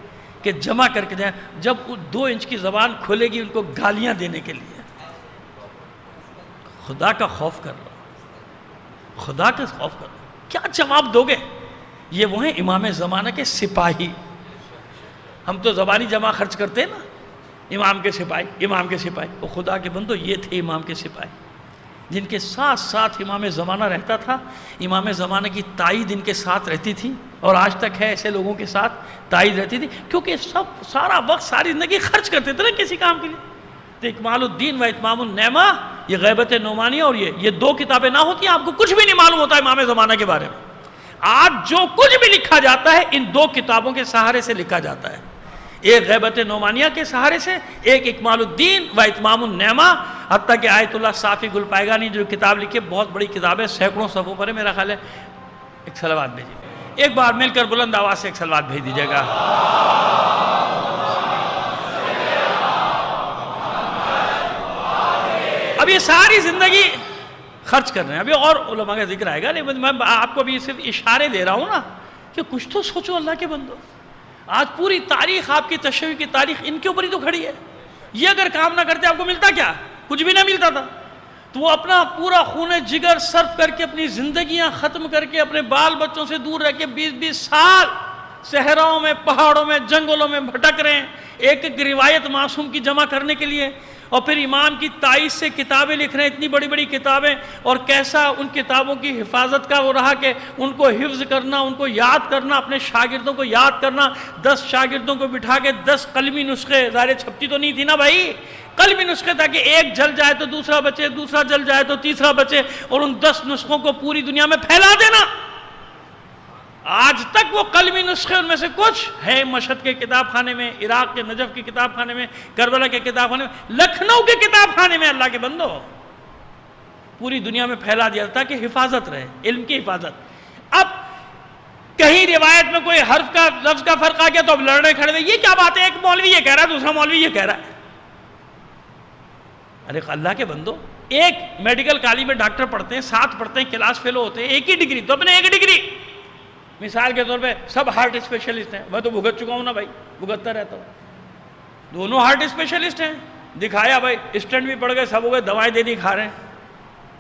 کہ جمع کر کے جائیں، جب 2 انچ کی زبان کھولے گی ان کو گالیاں دینے کے لیے، خدا کا خوف کر لو، خدا کا خوف کر لو، کیا جواب دو گے؟ یہ وہ ہیں امام زمانہ کے سپاہی۔ ہم تو زبانی جمع خرچ کرتے ہیں نا، امام کے سپاہی، امام کے سپاہی۔ وہ خدا کے بندو، یہ تھے امام کے سپاہی، جن کے ساتھ ساتھ امام زمانہ رہتا تھا۔ امام زمانہ کی تائید ان کے ساتھ رہتی تھی، اور آج تک ہے ایسے لوگوں کے ساتھ تائید رہتی تھی، کیونکہ سارا وقت، ساری زندگی خرچ کرتے تھے نا کسی کام کے لیے۔ تو اکمال الدین و اتمام النعمہ، یہ غیبت نعمانیہ، اور یہ 2 کتابیں نہ ہوتی آپ کو کچھ بھی نہیں معلوم ہوتا امام زمانہ کے بارے میں۔ آج جو کچھ بھی لکھا جاتا ہے ان 2 کتابوں کے سہارے سے لکھا جاتا ہے، ایک غیبت نعمانیہ کے سہارے سے، ایک اکمال الدین و اتمام النعمہ۔ حتیٰ کہ آیت اللہ صافی گل پائیگانی جو کتاب لکھی ہے، بہت بڑی کتاب ہے، سینکڑوں صفحوں پر ہے، میرا خیال ہے۔ ایک صلوات بھیجیے، ایک بار مل کر بلند آواز سے ایک صلوات بھیج دیجیے گا۔ اب یہ ساری زندگی خرچ کر رہے ہیں، ابھی اور علماء کا ذکر آئے گا، لیکن میں آپ کو بھی صرف اشارے دے رہا ہوں نا کہ کچھ تو سوچو اللہ کے بندو۔ آج پوری تاریخ، آپ کی تشیع کی تاریخ ان کے اوپر ہی تو کھڑی ہے۔ یہ اگر کام نہ کرتے آپ کو ملتا کیا؟ کچھ بھی نہ ملتا تھا۔ تو وہ اپنا پورا خون جگر صرف کر کے، اپنی زندگیاں ختم کر کے، اپنے بال بچوں سے دور رہ کے 20-20 سال صحراؤں میں، پہاڑوں میں، جنگلوں میں بھٹک رہے ہیں، ایک ایک روایت معصوم کی جمع کرنے کے لیے، اور پھر امام کی تائید سے کتابیں لکھ رہے ہیں، اتنی بڑی بڑی کتابیں، اور کیسا ان کتابوں کی حفاظت کا وہ رہا کہ ان کو حفظ کرنا، ان کو یاد کرنا، اپنے شاگردوں کو یاد کرنا۔ 10 شاگردوں کو بٹھا کے 10 قلمی نسخے، ظاہر چھپتی تو نہیں تھی نا بھائی، قلمی نسخے تاکہ ایک جل جائے تو دوسرا بچے، دوسرا جل جائے تو تیسرا بچے، اور ان 10 نسخوں کو پوری دنیا میں پھیلا دینا۔ آج تک وہ قلمی نسخے ان میں سے کچھ ہے مشہد کے کتاب خانے میں، عراق کے نجف کے کتاب خانے میں، کربلا کے کتاب خانے میں، لکھنؤ کے کتاب خانے میں، اللہ کے بندو پوری دنیا میں پھیلا دیا تاکہ حفاظت رہے، علم کی حفاظت۔ اب کہیں روایت میں کوئی حرف کا، لفظ کا فرق آ گیا تو اب لڑنے کھڑے ہوئے، یہ کیا بات ہے، ایک مولوی یہ کہہ رہا ہے، دوسرا مولوی یہ کہہ رہا ہے۔ ارے اللہ کے بندو، ایک میڈیکل کالج میں ڈاکٹر پڑھتے ہیں، 7 پڑھتے ہیں، کلاس فیلو ہوتے ہیں، ایک ہی ڈگری، تو اپنے ایک ڈگری، مثال کے طور پہ سب ہارٹ اسپیشلسٹ ہیں، میں تو بھگت چکا ہوں نا بھائی، بھگتتا رہتا ہوں، دونوں ہارٹ اسپیشلسٹ ہیں، دکھایا بھائی، اسٹینٹ بھی پڑ گئے، سب ہو گئے، دوائیں دے دی، کھا رہے ہیں،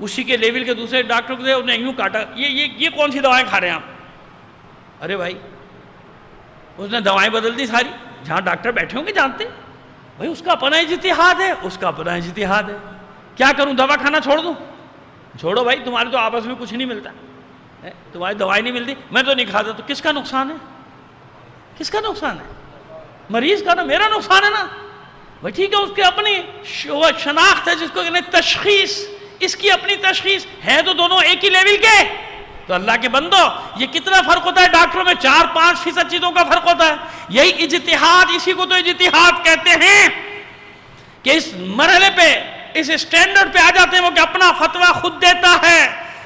اسی کے لیول کے دوسرے ڈاکٹر کو دے، انہیں یوں کاٹا، یہ کون سی دوائیں کھا رہے ہیں آپ؟ ارے بھائی اس نے دوائیں بدل دی ساری، جہاں ڈاکٹر بیٹھے ہوں گے جانتے ہیں بھائی، اس کا اپنا اجتہاد ہے، اس کا اپنا اجتہاد ہے، کیا کروں، دوا کھانا چھوڑ دوں؟ چھوڑو بھائی، تمہارے تو آپس میں کچھ نہیں ملتا، تمہاری دوائی نہیں ملتی، میں تو نہیں کھاتا، تو کس کا نقصان ہے؟ کس کا نقصان ہے؟ مریض کا نا، میرا نقصان ہے نا بھائی، ٹھیک ہے، اس کی اپنی شناخت ہے، جس کو کہتے ہیں تشخیص، اس کی اپنی تشخیص ہے، تو دونوں ایک ہی لیول کے۔ تو اللہ کے بندو، یہ کتنا فرق ہوتا ہے ڈاکٹروں میں؟ 4-5% چیزوں کا فرق ہوتا ہے، یہی اجتہاد، اسی کو تو اجتہاد کہتے ہیں، کہ اس مرحلے پہ، اس اسٹینڈرڈ پہ آ جاتے ہیں وہ کہ اپنا فتویٰ خود دیتا ہے۔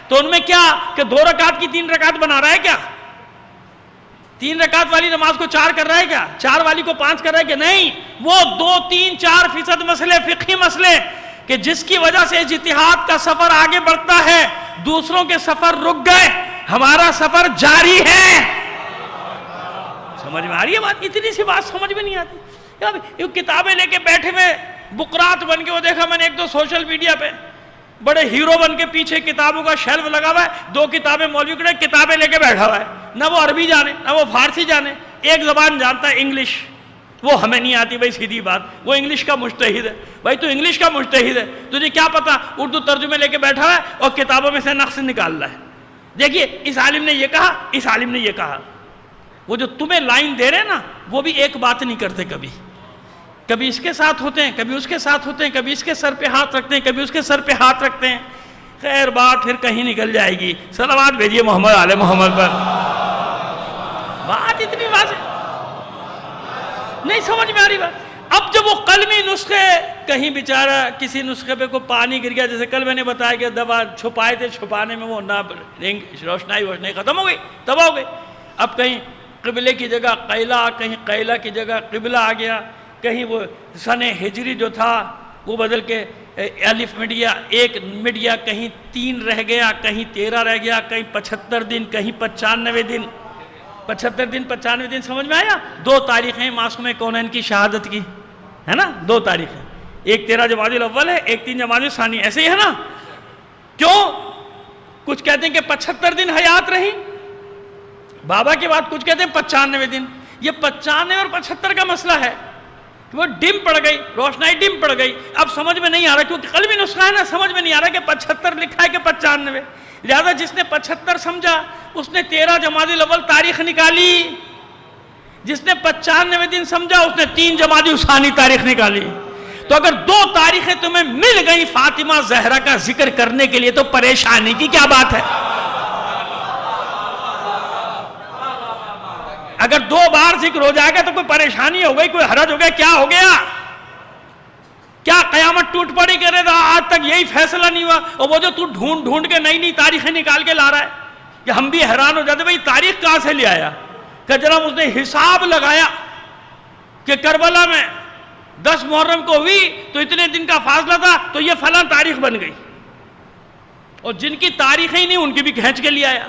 تو ان میں کیا کہ 2 رکعت کی 3 رکعت بنا رہا ہے کیا؟ 3 رکعت والی نماز کو 4 کر رہا ہے کیا؟ 4 والی کو 5 کر رہا ہے کہ نہیں؟ وہ 2-3-4% مسئلے، فقہی مسئلے، کہ جس کی وجہ سے اجتہاد کا سفر آگے بڑھتا ہے، دوسروں کے سفر رک گئے، ہمارا سفر جاری ہے۔ سمجھ میں آ رہی ہے بات؟ اتنی سی بات سمجھ میں نہیں آتی، یہ کتابیں لے کے بیٹھے ہوئے بقرات بن کے، وہ دیکھا میں نے 1-2 سوشل میڈیا پہ، بڑے ہیرو بن کے پیچھے کتابوں کا شیلف لگا ہوا ہے، 2 کتابیں مولوی کڑے کتابیں لے کے بیٹھا ہوا ہے، نہ وہ عربی جانے نہ وہ فارسی جانے، ایک زبان جانتا ہے انگلش، وہ ہمیں نہیں آتی بھائی، سیدھی بات، وہ انگلش کا مجتہد ہے بھائی، تو انگلش کا مجتہد ہے، تجھے کیا پتا، اردو ترجمے لے کے بیٹھا ہوا ہے اور کتابوں میں سے نقص نکال رہا ہے، دیکھیے اس عالم نے یہ کہا، اس عالم نے یہ کہا۔ وہ جو تمہیں لائن دے رہے ہیں نا، وہ بھی ایک بات نہیں کرتے، کبھی اس کے ساتھ ہوتے ہیں، کبھی اس کے ساتھ ہوتے ہیں، کبھی اس کے سر پہ ہاتھ رکھتے ہیں، کبھی اس کے سر پہ ہاتھ رکھتے ہیں، خیر بات پھر کہیں نکل جائے گی۔ صلوات بھیجیے محمد آل محمد پر۔ بات اتنی واضح نہیں سمجھ میں آ رہی بات۔ اب جب وہ قلمی نسخے، کہیں بیچارہ کسی نسخے پہ کوئی پانی گر گیا، جیسے کل میں نے بتایا کہ دوا چھپائے تھے، چھپانے میں وہ نہ روشنائی ختم ہو گئی، تباہ ہو گئی۔ اب کہیں قبلے کی جگہ قیلا، کہیں قیلا کی جگہ قبلہ آ گیا، کہیں وہ سن ہجری جو تھا وہ بدل کے الف میڈیا، ایک میڈیا کہیں 3 رہ گیا، کہیں 13 رہ گیا، کہیں 75 دن، کہیں 95 دن. 75 دن 95 دن سمجھ میں آیا؟ 2 تاریخیں معصوم کونین کی شہادت کی ہے نا، 2 تاریخیں، ایک 13 جمادی الاول ہے، ایک 3 جمادی الثانی، ایسے ہی ہے نا. کیوں؟ کچھ کہتے ہیں کہ 75 دن حیات رہی بابا کے بعد، کچھ کہتے ہیں 95 دن. یہ 95 اور 75 کا مسئلہ ہے کہ وہ ڈم پڑ گئی، روشنائی ڈم پڑ گئی. اب سمجھ میں نہیں آ رہا، کیونکہ قلبی نسخہ ہے نا، سمجھ میں نہیں آ رہا کہ 75 لکھا ہے کہ 95. لہذا جس نے 75 سمجھا اس نے 13 جمادی الاول تاریخ نکالی، جس نے 95 دن سمجھا اس نے 3 جمادی الثانی تاریخ نکالی. تو اگر 2 تاریخیں تمہیں مل گئی فاطمہ زہرا کا ذکر کرنے کے لیے تو پریشانی کی کیا بات ہے؟ اگر 2 بار ذکر ہو جائے گا تو کوئی پریشانی ہو گئی، کوئی حرج ہو گیا، کیا ہو گیا؟ کیا قیامت ٹوٹ پڑی کہ آج تک یہی فیصلہ نہیں ہوا؟ اور وہ جو تو ڈھونڈ ڈھونڈ کے نئی نئی تاریخیں نکال کے لا رہا ہے کہ ہم بھی حیران ہو جاتے بھئی تاریخ کہاں سے لے آیا؟ کہ جناب اس نے حساب لگایا کہ کربلا میں 10 محرم کو ہوئی تو اتنے دن کا فاصلہ تھا تو یہ فلاں تاریخ بن گئی، اور جن کی تاریخیں ہی نہیں ان کی بھی کھینچ کے لے آیا،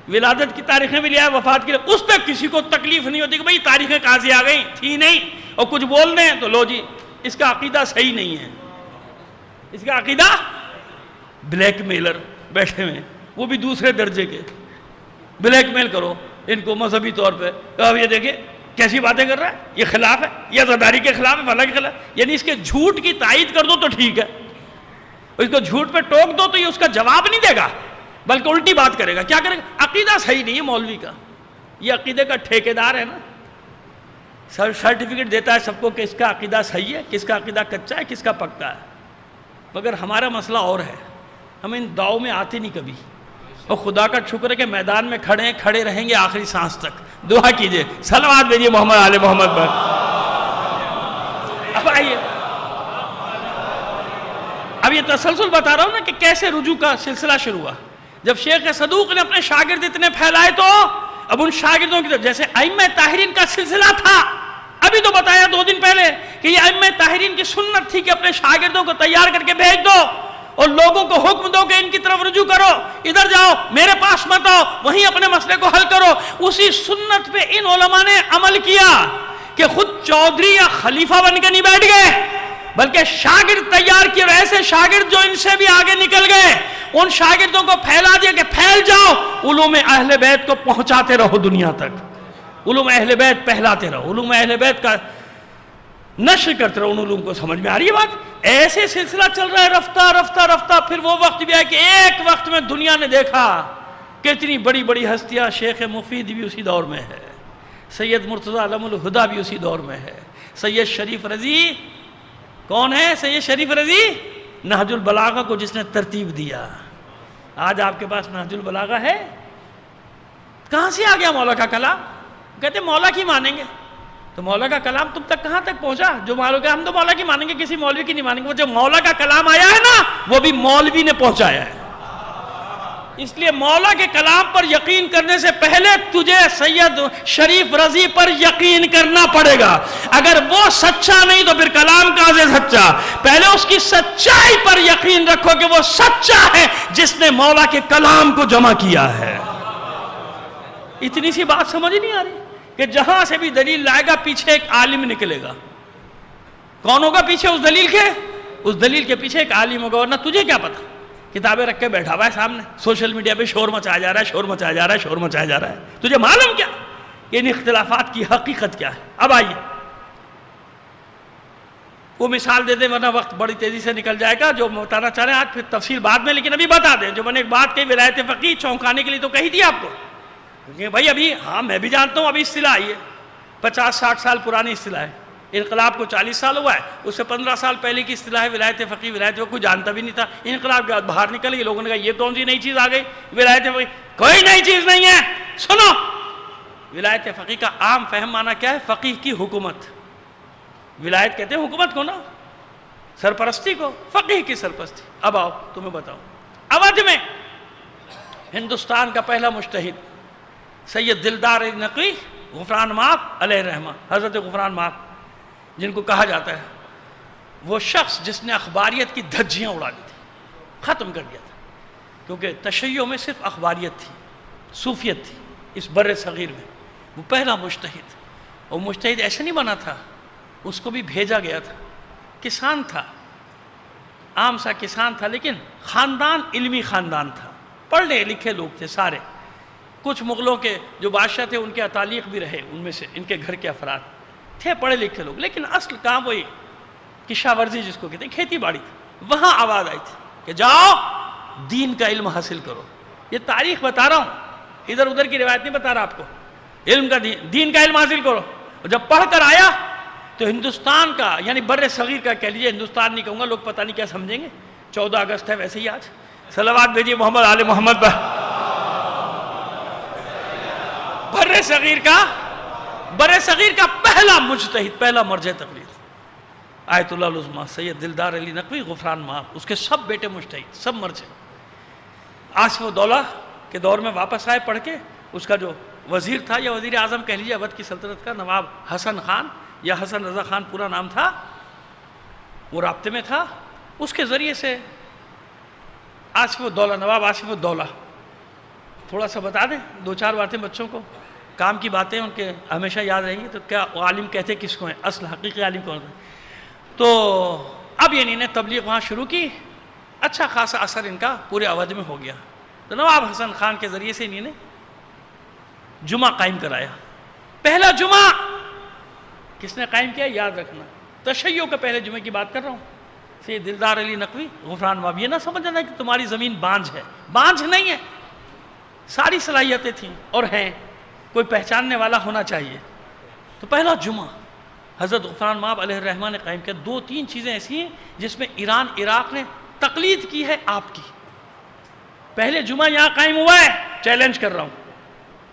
ولادت کی تاریخیں بھی لے آیا، وفات کی، اس پہ کسی کو تکلیف نہیں ہوتی کہ بھئی تاریخیں کہاں سے آ گئی، تھی نہیں. اور کچھ بول دیں تو لو جی اس کا عقیدہ صحیح نہیں ہے، اس کا عقیدہ بلیک میلر بیٹھے ہوئے، وہ بھی دوسرے درجے کے. بلیک میل کرو ان کو مذہبی طور پہ، اب یہ دیکھیں کیسی باتیں کر رہا ہے، یہ خلاف ہے، یہ عزاداری کے خلاف ہے، فلاں کے خلاف، یعنی اس کے جھوٹ کی تائید کر دو تو ٹھیک ہے، اس کو جھوٹ پہ ٹوک دو تو یہ اس کا جواب نہیں دے گا بلکہ الٹی بات کرے گا. کیا کرے گا؟ عقیدہ صحیح نہیں ہے مولوی کا، یہ عقیدے کا ٹھیکیدار ہے نا، سرٹیفکیٹ دیتا ہے سب کو کہ اس کا عقیدہ صحیح ہے، کس کا عقیدہ کچا ہے، کس کا پکا ہے. مگر ہمارا مسئلہ اور ہے، ہم ان دعووں میں آتے نہیں کبھی، اور خدا کا شکر ہے کہ میدان میں کھڑے رہیں گے آخری سانس تک. دعا کیجئے، صلوات بھیجئے محمد آل محمد پر. اب آئیے، اب یہ تسلسل بتا رہا ہوں نا کہ کیسے رجوع کا سلسلہ شروع ہوا. جب شیخ صدوق نے اپنے شاگرد اتنے پھیلائے تو اب ان شاگردوں کی طرف، جیسے ائمہ طاہرین کا سلسلہ تھا، ابھی تو بتایا 2 دن پہلے کہ یہ ائمہ طاہرین کی سنت تھی کہ اپنے شاگردوں کو تیار کر کے بھیج دو اور لوگوں کو حکم دو کہ ان کی طرف رجوع کرو، ادھر جاؤ، میرے پاس مت آؤ، وہیں اپنے مسئلے کو حل کرو. اسی سنت پہ ان علماء نے عمل کیا کہ خود چودھری یا خلیفہ بن کے نہیں بیٹھ گئے بلکہ شاگرد تیار کیے، اور ایسے شاگرد جو ان سے بھی آگے نکل گئے، ان شاگردوں کو پھیلا دیا کہ پھیل جاؤ، علوم اہل بیت کو پہنچاتے رہو دنیا تک، علوم اہل بیت پہلاتے رہو، علوم اہل بیت کا نشر کرتے رہو، ان علوم کو. سمجھ میں آ رہی ہے بات؟ ایسے سلسلہ چل رہا ہے رفتہ رفتہ رفتہ. پھر وہ وقت بھی آیا کہ ایک وقت میں دنیا نے دیکھا کہ اتنی بڑی بڑی ہستیاں، شیخ مفید بھی اسی دور میں ہے، سید مرتضیٰ علم الہدیٰ بھی اسی دور میں ہے، سید شریف رضی. کون ہے سید شریف رضی؟ نہج البلاغہ کو جس نے ترتیب دیا. آج آپ کے پاس نہج البلاغہ ہے؟ کہاں سے آ گیا مولا کا کلام؟ کہتے مولا کی مانیں گے، تو مولا کا کلام تم تک کہاں تک پہنچا؟ جو مالو کہ ہم تو مولا کی مانیں گے، کسی مولوی کی نہیں مانیں گے. وہ جو مولا کا کلام آیا ہے نا وہ بھی مولوی نے پہنچایا ہے. اس لیے مولا کے کلام پر یقین کرنے سے پہلے تجھے سید شریف رضی پر یقین کرنا پڑے گا. اگر وہ سچا نہیں تو پھر کلام کہاں سے سچا؟ پہلے اس کی سچائی پر یقین رکھو کہ وہ سچا ہے جس نے مولا کے کلام کو جمع کیا ہے. اتنی سی بات سمجھ نہیں آ رہی کہ جہاں سے بھی دلیل لائے گا پیچھے ایک عالم نکلے گا. کون ہوگا پیچھے اس دلیل کے؟ اس دلیل کے پیچھے ایک عالم ہوگا. ورنہ تجھے کیا پتا؟ کتابیں رکھ کے بیٹھا ہوا ہے سامنے، سوشل میڈیا پہ شور مچایا جا رہا ہے، شور مچایا جا رہا ہے، شور مچایا جا رہا ہے. تجھے معلوم کیا کہ ان اختلافات کی حقیقت کیا ہے؟ اب آئیے وہ مثال دے دیں ورنہ وقت بڑی تیزی سے نکل جائے گا. جو بتانا چاہ رہے ہیں آج پھر تفصیل بعد میں، لیکن ابھی بتا دیں. جو میں نے ایک بات کہی ولایت فقیہ، چونکانے کے لیے تو کہی تھی آپ کو، کیونکہ بھائی ابھی ہاں میں بھی جانتا ہوں ابھی اصطلاح آئی ہے، 50-60 سال پرانی اصطلاح ہے. انقلاب کو 40 سال ہوا ہے، اس سے 15 سال پہلے کی اصطلاح ہے ولایت فقیہ. ولایت فقیہ کوئی جانتا بھی نہیں تھا. انقلاب کے بعد باہر نکل گئی، لوگوں نے کہا یہ کون سی نئی چیز آ گئی ولایت فقیہ. کوئی نئی چیز نہیں ہے. سنو، ولایت فقیہ کا عام فہم معنی کیا ہے؟ فقیہ کی حکومت. ولایت کہتے ہیں حکومت کو نا، سرپرستی کو، فقیہ کی سرپرستی. اب آؤ تمہیں بتاؤں، اودھ میں ہندوستان کا پہلا مجتہد سید دلدار نقوی غفران معاف علیہ رحمہ، حضرت غفران معاف جن کو کہا جاتا ہے، وہ شخص جس نے اخباریت کی دھجیاں اڑا دی تھی، ختم کر دیا تھا، کیونکہ تشیع میں صرف اخباریت تھی، صوفیت تھی اس بر صغیر میں۔ وہ پہلا مجتہد، اور مجتہد ایسے نہیں بنا تھا، اس کو بھی بھیجا گیا تھا، کسان تھا، عام سا کسان تھا، لیکن خاندان علمی خاندان تھا، پڑھے لکھے لوگ تھے سارے، کچھ مغلوں کے جو بادشاہ تھے ان کے اتالیق بھی رہے، ان میں سے ان کے گھر کے افراد تھے پڑھے لکھے لوگ، لیکن اصل کام وہی کشاورزی جس کو کہتے ہیں، کھیتی باڑی تھی۔ وہاں آواز آئی تھی کہ جاؤ دین کا علم حاصل کرو۔ یہ تاریخ بتا رہا ہوں، ادھر ادھر کی روایت نہیں بتا رہا آپ کو، علم کا دین کا علم حاصل کرو۔ اور جب پڑھ کر آیا تو ہندوستان کا، یعنی بر صغیر کا کہہ لیجیے، ہندوستان نہیں کہوں گا، لوگ پتہ نہیں کیا سمجھیں گے، 14 اگست ہے ویسے ہی آج، صلوات بھیجیے محمد آل محمد پر۔ بر صغیر کا پہلا مجتہد، پہلا مرجع تقلید آیت اللہ العظمیٰ سید دلدار علی نقوی غفران معاف، اس کے سب بیٹے مجتہد، سب مرجع۔ آصف الدولہ کے دور میں واپس آئے پڑھ کے، اس کا جو وزیر تھا یا وزیر اعظم کہہ لیجیے اودھ کی سلطنت کا، نواب حسن خان یا حسن رضا خان پورا نام تھا، وہ رابطے میں تھا، اس کے ذریعے سے آصف الدولہ، نواب آصف الدولہ، تھوڑا سا بتا دیں 2-4 باتیں بچوں کو، کام کی باتیں ان کے ہمیشہ یاد رہیں گی۔ تو کیا عالم کہتے کس کو ہیں، اصل حقیقی عالم کون ہے؟ تو اب یہ انہوں نے تبلیغ وہاں شروع کی، اچھا خاصا اثر ان کا پورے اودھ میں ہو گیا۔ تو نواب حسن خان کے ذریعے سے انہوں نے جمعہ قائم کرایا۔ پہلا جمعہ کس نے قائم کیا یاد رکھنا، تشیع کے پہلے جمعے کی بات کر رہا ہوں، سید دلدار علی نقوی غفران معاف۔ یہ نہ سمجھنا کہ تمہاری زمین بانجھ ہے، بانجھ نہیں ہے، ساری صلاحیتیں تھیں اور ہیں، کوئی پہچاننے والا ہونا چاہیے۔ تو پہلا جمعہ حضرت غفران معاف علیہ الرحمہ نے قائم کیا۔ 2-3 چیزیں ایسی ہیں جس میں ایران عراق نے تقلید کی ہے آپ کی۔ پہلے جمعہ یہاں قائم ہوا ہے، چیلنج کر رہا ہوں،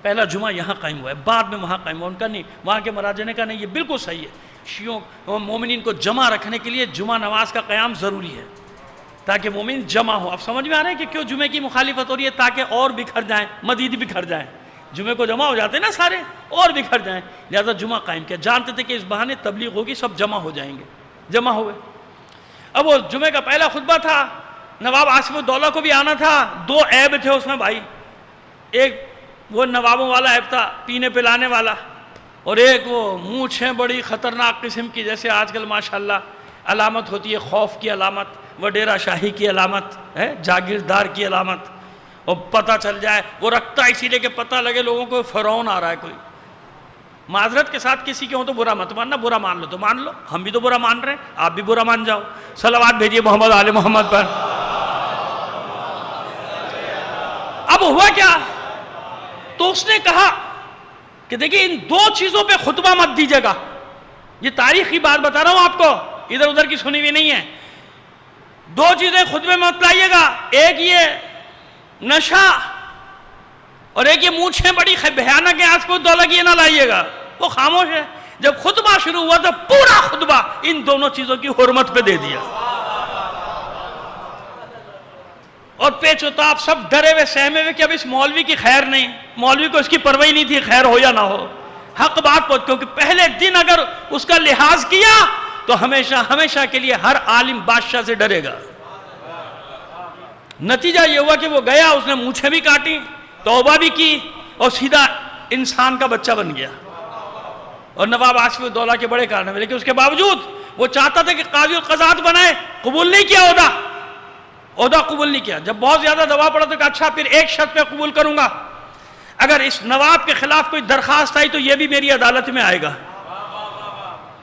پہلا جمعہ یہاں قائم ہوا ہے، بعد میں وہاں قائم ہوا، ان کا نہیں، وہاں کے مراجع نے کہا نہیں یہ بالکل صحیح ہے، شیعوں مومنین کو جمع رکھنے کے لیے جمعہ نماز کا قیام ضروری ہے تاکہ مومن جمع ہو۔ اب سمجھ میں آ رہا ہے کہ کیوں جمعے کی مخالفت ہو رہی ہے؟ تاکہ اور بکھر جائیں، مزید بکھر جائیں، جمعے کو جمع ہو جاتے ہیں نا سارے، اور بکھر جائیں، لہذا جمعہ قائم کیا۔ جانتے تھے کہ اس بہانے تبلیغ ہوگی، سب جمع ہو جائیں گے، جمع ہوئے۔ اب وہ جمعے کا پہلا خطبہ تھا، نواب آصف الدولہ کو بھی آنا تھا، 2 عیب تھے اس میں بھائی، ایک وہ نوابوں والا عیب تھا پینے پلانے والا، اور ایک وہ مونچھیں بڑی خطرناک قسم کی، جیسے آج کل ماشاءاللہ علامت ہوتی ہے، خوف کی علامت، وڈیرہ شاہی کی علامت ہے، جاگیردار کی علامت، اور پتہ چل جائے وہ رکھتا اسی لیے کہ پتہ لگے لوگوں کو فرعون آ رہا ہے کوئی۔ معذرت کے ساتھ کسی کے ہوں تو برا مت ماننا، برا مان لو تو مان لو، ہم بھی تو برا مان رہے ہیں، آپ بھی برا مان جاؤ۔ صلوات بھیجیے محمد آل محمد پر۔ اب ہوا کیا؟ تو اس نے کہا کہ دیکھیں ان 2 چیزوں پہ خطبہ مت دیجیے گا، یہ تاریخی بات بتا رہا ہوں آپ کو، ادھر ادھر کی سنی ہوئی نہیں ہے۔ 2 چیزیں خطبے میں مت لائیے گا، ایک یہ نشہ اور ایک یہ مونچھیں بڑی بھیانک ہے آصف الدولہ کی، یہ نہ لائیے گا، وہ خاموش ہے۔ جب خطبہ شروع ہوا تو پورا خطبہ ان دونوں چیزوں کی حرمت پہ دے دیا، اور پیچ و تاب سب ڈرے ہوئے سہمے ہوئے کہ اب اس مولوی کی خیر نہیں، مولوی کو اس کی پرواہی نہیں تھی خیر ہو یا نہ ہو، حق بات پہنچ، کیونکہ پہلے دن اگر اس کا لحاظ کیا تو ہمیشہ ہمیشہ کے لیے ہر عالم بادشاہ سے ڈرے گا۔ نتیجہ یہ ہوا کہ وہ گیا، اس نے مونچھیں بھی کاٹی، توبہ بھی کی، اور سیدھا انسان کا بچہ بن گیا، اور نواب آصف الدولہ کے بڑے کارنامے، لیکن اس کے باوجود وہ چاہتا تھا کہ قاضی القضات بنائے، قبول نہیں کیا عہدہ قبول نہیں کیا۔ جب بہت زیادہ دباؤ پڑا تو کہا اچھا پھر ایک شرط پہ قبول کروں گا، اگر اس نواب کے خلاف کوئی درخواست آئی تو یہ بھی میری عدالت میں آئے گا۔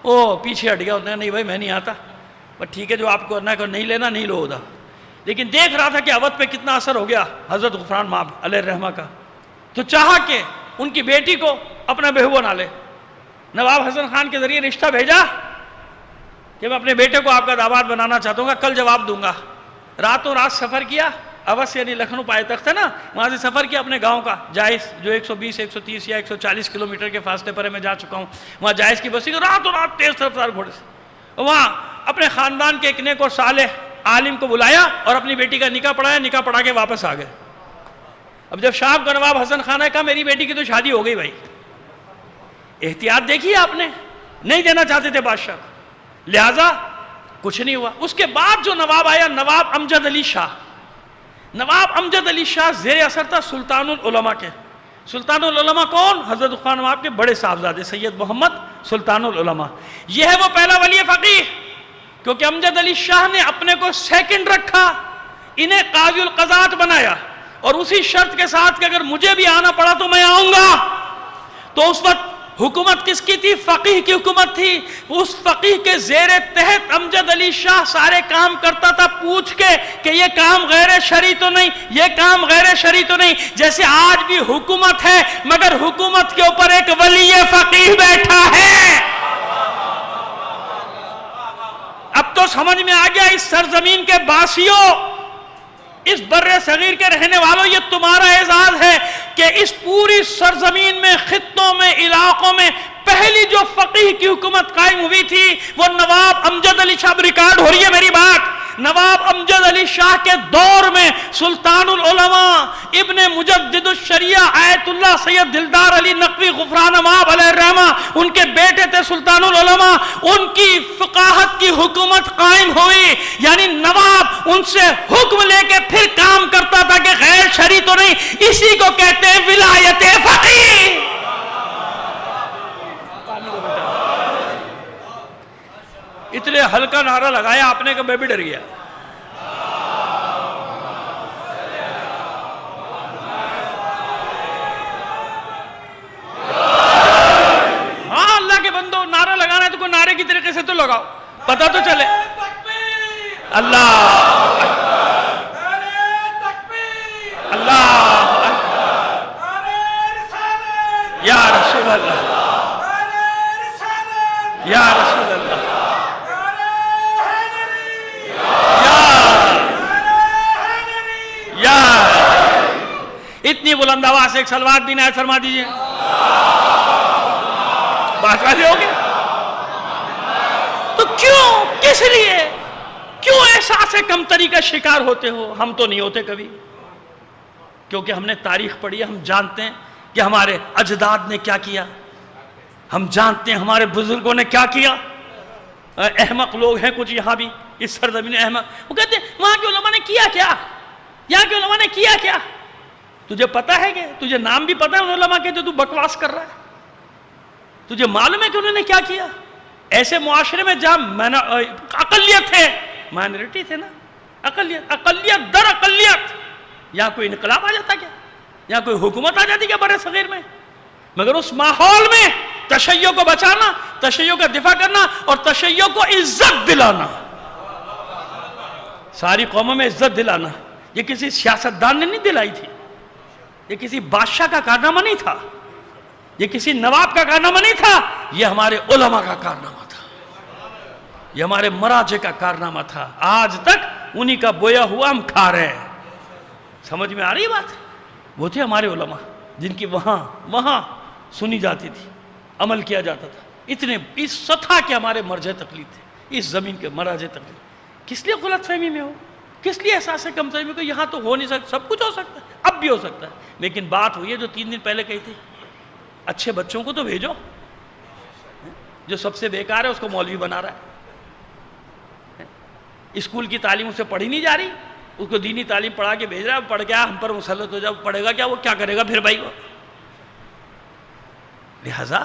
وہ پیچھے ہٹ گیا، نہیں بھائی میں نہیں آتا، بس ٹھیک ہے جو آپ کو کرنا ہے نہیں لینا نہیں لو عہدہ۔ لیکن دیکھ رہا تھا کہ اودھ پہ کتنا اثر ہو گیا حضرت غفران معاف علیہ الرحمہ کا، تو چاہا کہ ان کی بیٹی کو اپنا بہو بنا لے۔ نواب حسن خان کے ذریعے رشتہ بھیجا کہ میں اپنے بیٹے کو آپ کا داماد بنانا چاہتا ہوں، کل جواب دوں گا۔ راتوں رات سفر کیا، اودھ سے یعنی لکھنؤ پائے تخت ہے نا، وہاں سے سفر کیا اپنے گاؤں کا جائز، جو 120 130 یا 140 کلومیٹر کے فاصلے پر ہے، میں جا چکا ہوں وہاں جائز کی بستی کو، راتوں رات تیز رفتار گھوڑے سے وہاں اپنے خاندان کے ایک نیک اور صالح عالم کو بلایا اور اپنی بیٹی کا نکاح پڑھایا، نکاح پڑھا کے واپس آ گئے۔ اب جب شام کا نواب حسن خان نے کہا میری بیٹی کی تو شادی ہو گئی، بھائی احتیاط دیکھیے آپ نے، نہیں دینا چاہتے تھے بادشاہ کو، لہٰذا کچھ نہیں ہوا. اس کے بعد جو نواب آیا نواب امجد علی شاہ. نواب امجد علی شاہ زیر اثر تھا سلطان العلماء کے. سلطان العلماء کون؟ حضرت عثمان نواب کے بڑے صاحبزادے سید محمد سلطان العلماء. یہ ہے وہ پہلا ولی فقیہ، کیونکہ امجد علی شاہ نے اپنے کو سیکنڈ رکھا، انہیں قاضی القضات بنایا، اور اسی شرط کے ساتھ کہ اگر مجھے بھی آنا پڑا تو میں آؤں گا. تو اس وقت حکومت کس کی تھی؟ فقیہ کی حکومت تھی. اس فقیہ کے زیر تحت امجد علی شاہ سارے کام کرتا تھا پوچھ کے کہ یہ کام غیر شرعی تو نہیں، یہ کام غیر شرعی تو نہیں. جیسے آج بھی حکومت ہے مگر حکومت کے اوپر ایک ولی فقیہ بیٹھا ہے. اب تو سمجھ میں آ گیا اس سرزمین کے باسیوں، اس بر صغیر کے رہنے والوں، یہ تمہارا اعزاز ہے کہ اس پوری سرزمین میں، خطوں میں، علاقوں میں پہلی جو فقیہ کی حکومت قائم ہوئی تھی وہ نواب امجد علی شاہ. ریکارڈ ہو رہی ہے میری بات. نواب امجد علی شاہ کے دور میں سلطان العلماء ابن مجدد الشریعہ آیت اللہ سید دلدار علی نقوی غفران مآب علیہ الرحمہ، ان کے بیٹے تھے سلطان العلماء، ان کی فقاہت کی حکومت قائم ہوئی. یعنی نواب ان سے حکم لے کے پھر کام کرتا تھا کہ غیر شرعی تو نہیں. اسی کو کہتے ہیں ولایت فقیہ. اتنے ہلکا نعرہ لگایا آپ نے کہ میں بھی ڈر گیا. ہاں اللہ کے بندو، نعرہ لگانا ہے تو کوئی نعرے کی طریقے سے تو لگاؤ، پتہ تو چلے. اللہ اللہ یا رسول اللہ، یا رسول اللہ، اتنی بلند آواز سے ایک صلوات بھی نائت فرما دیجئے. بات واضح ہوگی. تو کیوں، کس لیے، کیوں احساس کمتری کا شکار ہوتے ہو؟ ہم تو نہیں ہوتے کبھی، کیونکہ ہم نے تاریخ پڑھی ہے. ہم جانتے ہیں کہ ہمارے اجداد نے کیا کیا، ہم جانتے ہیں ہمارے بزرگوں نے کیا کیا. احمق لوگ ہیں کچھ یہاں بھی اس سرزمین احمق، وہ کہتے ہیں وہاں کے علماء نے کیا کیا، یہاں کے علماء نے کیا کیا. تجھے پتا ہے کہ تجھے نام بھی پتا ہے ان علماء کے جو تو بکواس کر رہا ہے؟ تجھے معلوم ہے کہ انہوں نے کیا کیا؟ ایسے معاشرے میں جہاں اقلیت ہے، مائنورٹی تھے نا، اقلیت در اقلیت، یہاں کوئی انقلاب آ جاتا کیا؟ یہاں کوئی حکومت آ جاتی کیا بر صغیر میں؟ مگر اس ماحول میں تشیع کو بچانا، تشیع کا دفاع کرنا اور تشیع کو عزت دلانا، ساری قوموں میں عزت دلانا، یہ کسی سیاستدان نے نہیں دلائی تھی، یہ کسی بادشاہ کا کارنامہ نہیں تھا، یہ کسی نواب کا کارنامہ نہیں تھا، یہ ہمارے علماء کا کارنامہ تھا، یہ ہمارے مراجع کا کارنامہ تھا. آج تک انہی کا بویا ہوا ہم کھا رہے ہیں. سمجھ میں آ رہی بات؟ وہ تھے ہمارے علماء جن کی وہاں سنی جاتی تھی، عمل کیا جاتا تھا. اتنے اس سطح کے ہمارے مرجع تقلید تھے، اس زمین کے مراجع تقلید. کس لیے غلط فہمی میں ہو؟ کس لیے احساس کمتری میں؟ کہ یہاں تو ہو نہیں سکتا، سب کچھ ہو سکتا ہے، اب بھی ہو سکتا ہے. لیکن بات ہوئی ہے جو 3 دن پہلے کہی تھی، اچھے بچوں کو تو بھیجو، جو سب سے بیکار ہے اس کو مولوی بنا رہا ہے. اسکول کی تعلیم اس سے پڑھی نہیں جا رہی، اس کو دینی تعلیم پڑھا کے بھیج رہا ہے، پڑھ گیا ہم پر مسلط ہو جاؤ، پڑھے گا کیا، وہ کیا کرے گا پھر بھائی وہ. لہذا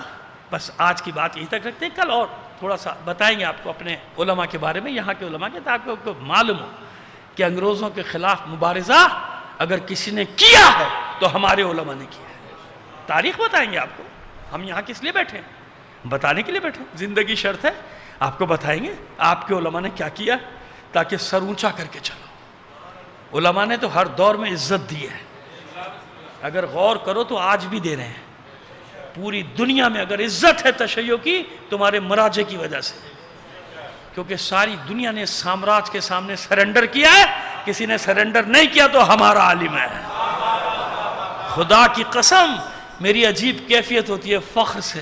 بس آج کی بات یہی تک رکھتے ہیں. کل اور تھوڑا سا بتائیں گے آپ کو اپنے علماء کے بارے میں، یہاں کے علماء کے، تاکہ آپ کو معلوم ہو کہ انگریزوں کے خلاف مبارزہ اگر کسی نے کیا ہے تو ہمارے علماء نے کیا ہے. تاریخ بتائیں گے آپ کو. ہم یہاں کس لیے بیٹھے ہیں؟ بتانے کے لیے بیٹھے ہیں. زندگی شرط ہے، آپ کو بتائیں گے آپ کے علماء نے کیا کیا، تاکہ سر اونچا کر کے چلو. علماء نے تو ہر دور میں عزت دی ہے، اگر غور کرو تو آج بھی دے رہے ہیں. پوری دنیا میں اگر عزت ہے تشیع کی، تمہارے مراجع کی وجہ سے، کیونکہ ساری دنیا نے سامراج کے سامنے سرنڈر کیا ہے. کسی نے سرنڈر نہیں کیا تو ہمارا عالم ہے. خدا کی قسم میری عجیب کیفیت ہوتی ہے فخر سے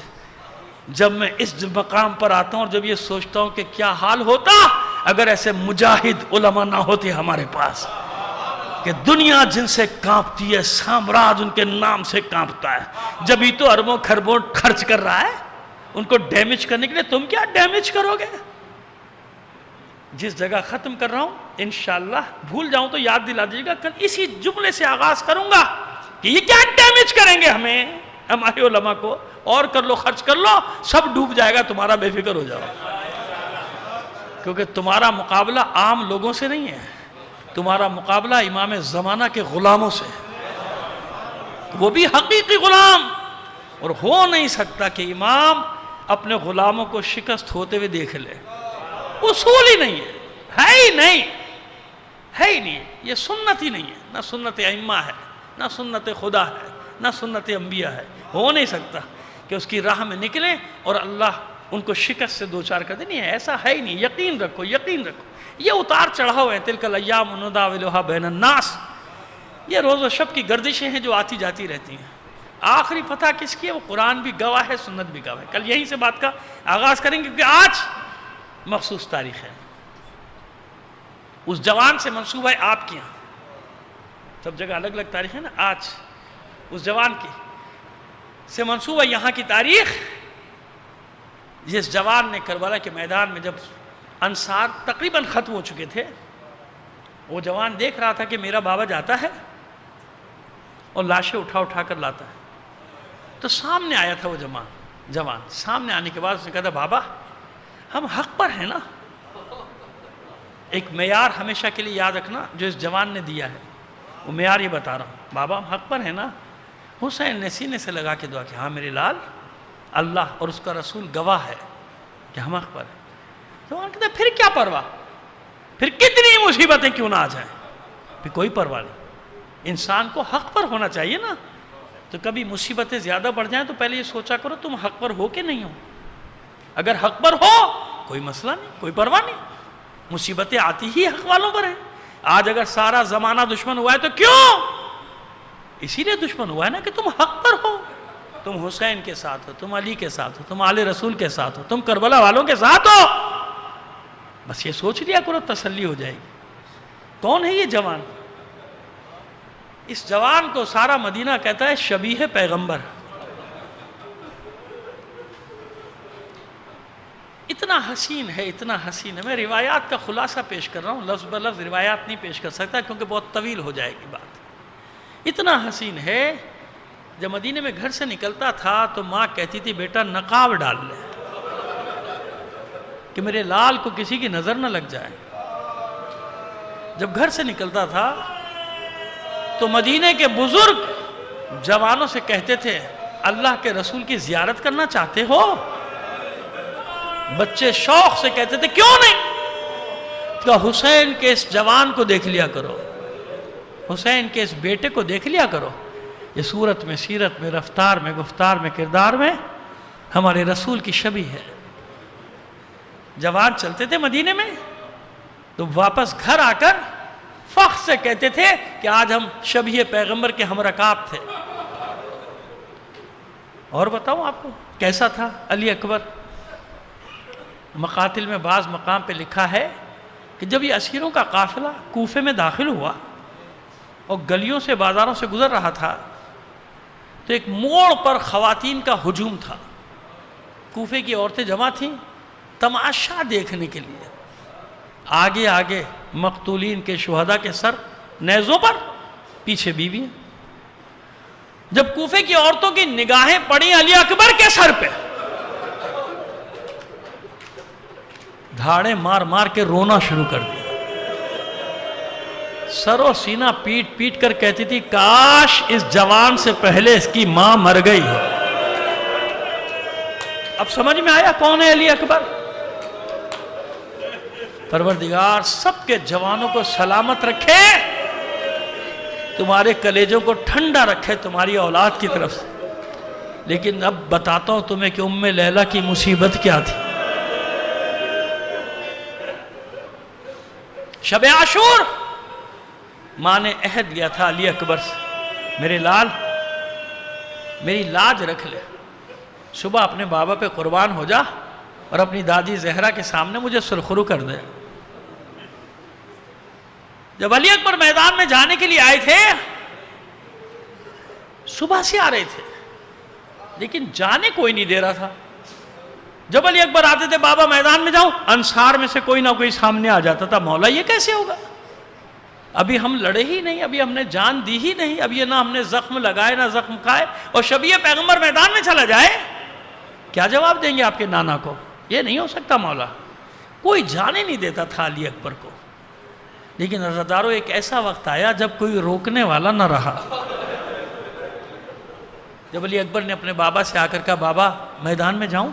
جب میں اس مقام پر آتا ہوں اور جب یہ سوچتا ہوں کہ کیا حال ہوتا اگر ایسے مجاہد علماء نہ ہوتے ہمارے پاس، کہ دنیا جن سے کانپتی ہے، سامراج ان کے نام سے کانپتا ہے. جب ہی تو اربوں خربوں خرچ کر رہا ہے ان کو ڈیمیج کرنے کے لیے، تم کیا ڈیمیج کرو گے؟ جس جگہ ختم کر رہا ہوں انشاءاللہ بھول جاؤں تو یاد دلا دیجیے گا، کل اسی جملے سے آغاز کروں گا کہ یہ کیا ڈیمیج کریں گے ہمیں، ہمارے علماء کو، اور کر لو خرچ کر لو، سب ڈوب جائے گا، تمہارا بے فکر ہو جاؤ، کیونکہ تمہارا مقابلہ عام لوگوں سے نہیں ہے، تمہارا مقابلہ امام زمانہ کے غلاموں سے، وہ بھی حقیقی غلام، اور ہو نہیں سکتا کہ امام اپنے غلاموں کو شکست ہوتے ہوئے دیکھ لے، اصول ہی نہیں ہے ہی نہیں، ہے ہی نہیں، یہ سنت ہی نہیں ہے، نہ سنت ائمہ ہے، نہ سنت خدا ہے، نہ سنت انبیاء ہے، ہو نہیں سکتا کہ اس کی راہ میں نکلیں اور اللہ ان کو شکست سے دوچار کر دے، نہیں ہے، ایسا ہے ہی نہیں، یقین رکھو، یقین رکھو، یہ اتار چڑھاؤ ہے، تلک الایام نداولها بین الناس، یہ روز و شب کی گردشیں ہیں جو آتی جاتی رہتی ہیں، آخری فتح کس کی ہے؟ وہ قرآن بھی گواہ ہے، سنت بھی گواہ ہے، کل یہیں سے بات کا آغاز کریں گے، کیونکہ آج مخصوص تاریخ ہے، اس جوان سے منسوب ہے آپ کی یہاں، سب جگہ الگ الگ تاریخ ہے نا، آج اس جوان کی سے منسوب ہے یہاں کی تاریخ، جس جوان نے کربلا کے میدان میں جب انصار تقریباً ختم ہو چکے تھے، وہ جوان دیکھ رہا تھا کہ میرا بابا جاتا ہے اور لاشیں اٹھا اٹھا کر لاتا ہے، تو سامنے آیا تھا وہ جوان، سامنے آنے کے بعد اس نے کہا تھا بابا ہم حق پر ہیں نا، ایک معیار ہمیشہ کے لیے یاد رکھنا جو اس جوان نے دیا ہے، وہ معیار یہ بتا رہا ہوں، بابا ہم حق پر ہیں نا؟ حسین نے سینے سے لگا کے دعا کہ ہاں میرے لال، اللہ اور اس کا رسول گواہ ہے کہ ہم حق پر ہیں۔ جوان کہتا ہے پھر کیا پرواہ، پھر کتنی مصیبتیں کیوں نہ آ جائیں، پھر کوئی پرواہ نہیں، انسان کو حق پر ہونا چاہیے نا، تو کبھی مصیبتیں زیادہ بڑھ جائیں تو پہلے یہ سوچا کرو تم حق پر ہو کہ نہیں ہو، اگر حق پر ہو کوئی مسئلہ نہیں، کوئی پرواہ نہیں، مصیبتیں آتی ہی حق والوں پر ہیں۔ آج اگر سارا زمانہ دشمن ہوا ہے تو کیوں؟ اسی لیے دشمن ہوا ہے نا کہ تم حق پر ہو، تم حسین کے ساتھ ہو، تم علی کے ساتھ ہو، تم آل رسول کے ساتھ ہو، تم کربلا والوں کے ساتھ ہو، بس یہ سوچ لیا کرو تسلی ہو جائے گی۔ کون ہے یہ جوان؟ اس جوان کو سارا مدینہ کہتا ہے شبیہ پیغمبر، اتنا حسین ہے، اتنا حسین ہے۔ میں روایات کا خلاصہ پیش کر رہا ہوں، لفظ بلفظ روایات نہیں پیش کر سکتا کیونکہ بہت طویل ہو جائے گی بات۔ اتنا حسین ہے، جب مدینے میں گھر سے نکلتا تھا تو ماں کہتی تھی بیٹا نقاب ڈال لے کہ میرے لال کو کسی کی نظر نہ لگ جائے۔ جب گھر سے نکلتا تھا تو مدینے کے بزرگ جوانوں سے کہتے تھے اللہ کے رسول کی زیارت کرنا چاہتے ہو؟ بچے شوق سے کہتے تھے کیوں نہیں؟ تو حسین کے اس جوان کو دیکھ لیا کرو، حسین کے اس بیٹے کو دیکھ لیا کرو، یہ صورت میں، سیرت میں، رفتار میں، گفتار میں، کردار میں ہمارے رسول کی شبیہ ہے۔ جوان چلتے تھے مدینے میں تو واپس گھر آ کر فخر سے کہتے تھے کہ آج ہم شبیہ پیغمبر کے ہم رکاب تھے۔ اور بتاؤں آپ کو کیسا تھا علی اکبر؟ مقاتل میں بعض مقام پہ لکھا ہے کہ جب یہ اسیروں کا قافلہ کوفے میں داخل ہوا اور گلیوں سے بازاروں سے گزر رہا تھا تو ایک موڑ پر خواتین کا ہجوم تھا، کوفے کی عورتیں جمع تھیں تماشا دیکھنے کے لیے، آگے آگے مقتولین کے شہداء کے سر نیزوں پر، پیچھے بیویاں۔ جب کوفے کی عورتوں کی نگاہیں پڑیں علی اکبر کے سر پہ، دھاڑے مار مار کے رونا شروع کر دیا، سر و سینہ پیٹ پیٹ کر کہتی تھی کاش اس جوان سے پہلے اس کی ماں مر گئی ہو۔ اب سمجھ میں آیا کون ہے علی اکبر؟ پروردگار سب کے جوانوں کو سلامت رکھے، تمہارے کلیجوں کو ٹھنڈا رکھے تمہاری اولاد کی طرف سے۔ لیکن اب بتاتا ہوں تمہیں کہ ام لیلہ کی مصیبت کیا تھی۔ شب عاشور ماں نے عہد لیا تھا علی اکبر سے، میرے لال میری لاج رکھ لے، صبح اپنے بابا پہ قربان ہو جا اور اپنی دادی زہرا کے سامنے مجھے سرخرو کر دے۔ جب علی اکبر میدان میں جانے کے لیے آئے تھے، صبح سے آ رہے تھے لیکن جانے کوئی نہیں دے رہا تھا، جب علی اکبر آتے تھے بابا میدان میں جاؤں، انصار میں سے کوئی نہ کوئی سامنے آ جاتا تھا، مولا یہ کیسے ہوگا؟ ابھی ہم لڑے ہی نہیں، ابھی ہم نے جان دی ہی نہیں، اب یہ نہ ہم نے زخم لگائے نہ زخم کھائے، اور شبیہ پیغمبر میدان میں چلا جائے، کیا جواب دیں گے آپ کے نانا کو؟ یہ نہیں ہو سکتا مولا۔ کوئی جانے نہیں دیتا تھا علی اکبر کو، لیکن عزادارو ایک ایسا وقت آیا جب کوئی روکنے والا نہ رہا۔ جب علی اکبر نے اپنے بابا سے آ کر کہا بابا میدان میں جاؤں،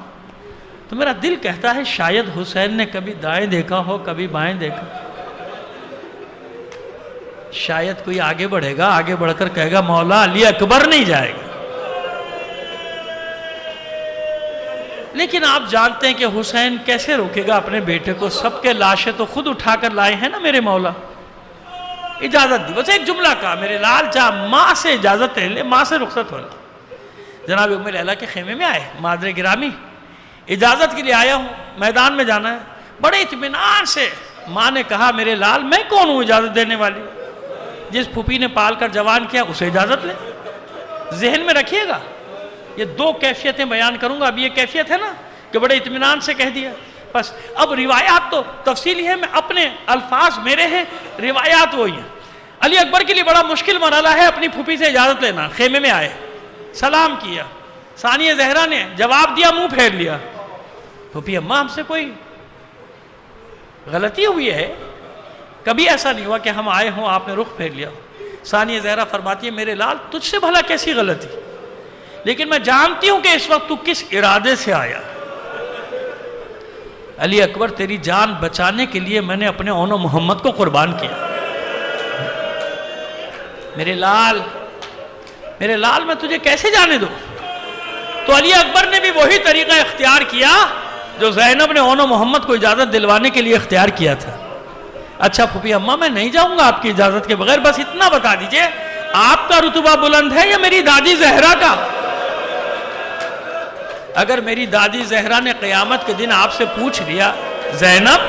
تو میرا دل کہتا ہے شاید حسین نے کبھی دائیں دیکھا ہو کبھی بائیں دیکھا، شاید کوئی آگے بڑھے گا، آگے بڑھ کر کہے گا مولا علی اکبر نہیں جائے گا۔ لیکن آپ جانتے ہیں کہ حسین کیسے روکے گا اپنے بیٹے کو؟ سب کے لاشیں تو خود اٹھا کر لائے ہیں نا میرے مولا۔ اجازت دی، بس ایک جملہ کہا، میرے لال جا ماں سے اجازت لے لے، ماں سے رخصت ہو لے۔ جناب ام لیلہ کے خیمے میں آئے، مادر گرامی اجازت کے لیے آیا ہوں، میدان میں جانا ہے۔ بڑے اطمینان سے ماں نے کہا میرے لال میں کون ہوں اجازت دینے والی؟ جس پھوپھی نے پال کر جوان کیا اسے اجازت لے۔ ذہن میں رکھیے گا، یہ دو کیفیتیں بیان کروں گا۔ اب یہ کیفیت ہے نا کہ بڑے اطمینان سے کہہ دیا، بس اب روایات تو تفصیلی ہے، میں اپنے الفاظ میرے ہیں، روایات وہی ہیں۔ علی اکبر کے لیے بڑا مشکل مرحلہ ہے اپنی پھوپھی سے اجازت لینا۔ خیمے میں آئے، سلام کیا، ثانیہ زہرا نے جواب دیا، منہ پھیر لیا۔ پھوپھی اماں ہم سے کوئی غلطی ہوئی ہے؟ کبھی ایسا نہیں ہوا کہ ہم آئے ہوں آپ نے رخ پھیر لیا۔ ثانیہ زہرا فرماتی ہے میرے لال تجھ سے بھلا کیسی غلطی، لیکن میں جانتی ہوں کہ اس وقت تو کس ارادے سے آیا۔ علی اکبر تیری جان بچانے کے لیے میں نے اپنے اون و محمد کو قربان کیا۔ میرے لال میں تجھے کیسے جانے دوں؟ تو علی اکبر نے بھی وہی طریقہ اختیار کیا جو زینب نے اون و محمد کو اجازت دلوانے کے لیے اختیار کیا تھا۔ اچھا پھوپھی اماں میں نہیں جاؤں گا آپ کی اجازت کے بغیر، بس اتنا بتا دیجئے آپ کا رتبہ بلند ہے یا میری دادی زہرا کا؟ اگر میری دادی زہرا نے قیامت کے دن آپ سے پوچھ لیا زینب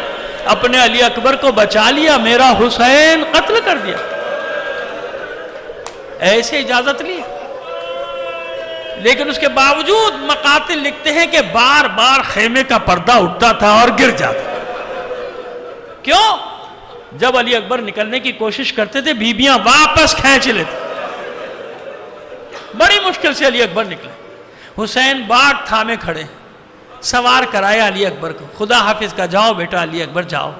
اپنے علی اکبر کو بچا لیا، میرا حسین قتل کر دیا، ایسے اجازت لی؟ لیکن اس کے باوجود مقاتل لکھتے ہیں کہ بار بار خیمے کا پردہ اٹھتا تھا اور گر جاتا تھا۔ کیوں؟ جب علی اکبر نکلنے کی کوشش کرتے تھے بیبیاں واپس کھینچ لیتے، بڑی مشکل سے علی اکبر نکلے۔ حسین باٹ تھامے کھڑے، سوار کرایا علی اکبر کو، خدا حافظ کا جاؤ بیٹا علی اکبر جاؤ،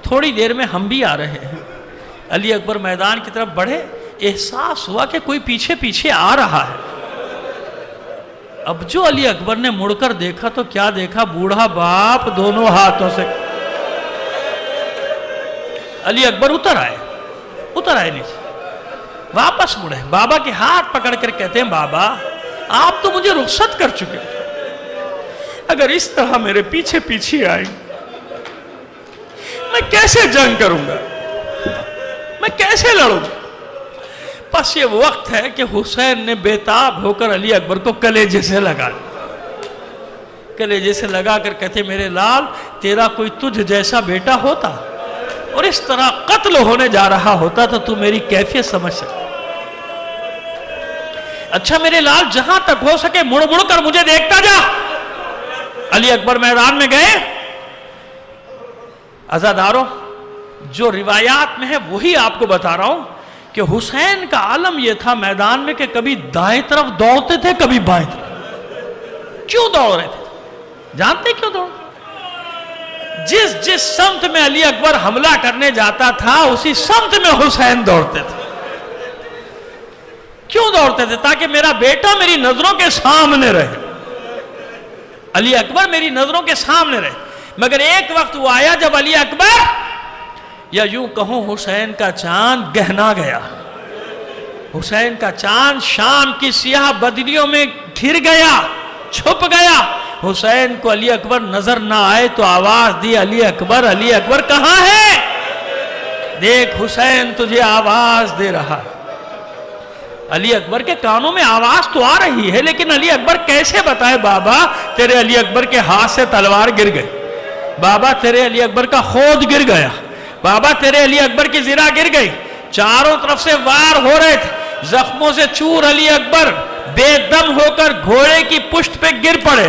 تھوڑی دیر میں ہم بھی آ رہے ہیں۔ علی اکبر میدان کی طرف بڑھے، احساس ہوا کہ کوئی پیچھے پیچھے آ رہا ہے۔ اب جو علی اکبر نے مڑ کر دیکھا تو کیا دیکھا؟ بوڑھا باپ دونوں ہاتھوں سے۔ علی اکبر اتر آئے نیچے، واپس مڑے، بابا کے ہاتھ پکڑ کر کہتے ہیں بابا آپ تو مجھے رخصت کر چکے، اگر اس طرح میرے پیچھے پیچھے آئیں میں کیسے جنگ کروں گا، میں کیسے لڑوں گا؟ بس یہ وقت ہے کہ حسین نے بےتاب ہو کر علی اکبر کو کلیجے سے لگا، کلیجے سے لگا کر کہتے میرے لال تیرا کوئی تجھ جیسا بیٹا ہوتا اور اس طرح قتل ہونے جا رہا ہوتا تو تو میری کیفیت سمجھ سکتا۔ اچھا میرے لال جہاں تک ہو سکے مڑ مڑ کر مجھے دیکھتا جا۔ علی اکبر میدان میں گئے۔ عزاداروں جو روایات میں ہے وہی آپ کو بتا رہا ہوں کہ حسین کا عالم یہ تھا میدان میں کہ کبھی دائیں طرف دوڑتے تھے کبھی بائیں طرف۔ کیوں دوڑ رہے تھے؟ جانتے کیوں دوڑ؟ جس سمت میں علی اکبر حملہ کرنے جاتا تھا اسی سمت میں حسین دوڑتے تھے۔ کیوں دوڑتے تھے؟ تاکہ میرا بیٹا میری نظروں کے سامنے رہے، علی اکبر میری نظروں کے سامنے رہے۔ مگر ایک وقت وہ آیا جب علی اکبر یا یوں کہوں حسین کا چاند گہنا گیا، حسین کا چاند شام کی سیاہ بدلیوں میں گھر گیا، چھپ گیا۔ حسین کو علی اکبر نظر نہ آئے تو آواز دی علی اکبر کہاں ہے؟ دیکھ حسین تجھے آواز دے رہا ہے۔ علی اکبر کے کانوں میں آواز تو آ رہی ہے لیکن علی اکبر کیسے بتائے بابا تیرے علی اکبر کے ہاتھ سے تلوار گر گئی، بابا تیرے علی اکبر کا خود گر گیا، بابا تیرے علی اکبر کی زرہ گر گئی۔ چاروں طرف سے وار ہو رہے تھے، زخموں سے چور علی اکبر بے دم ہو کر گھوڑے کی پشت پہ گر پڑے،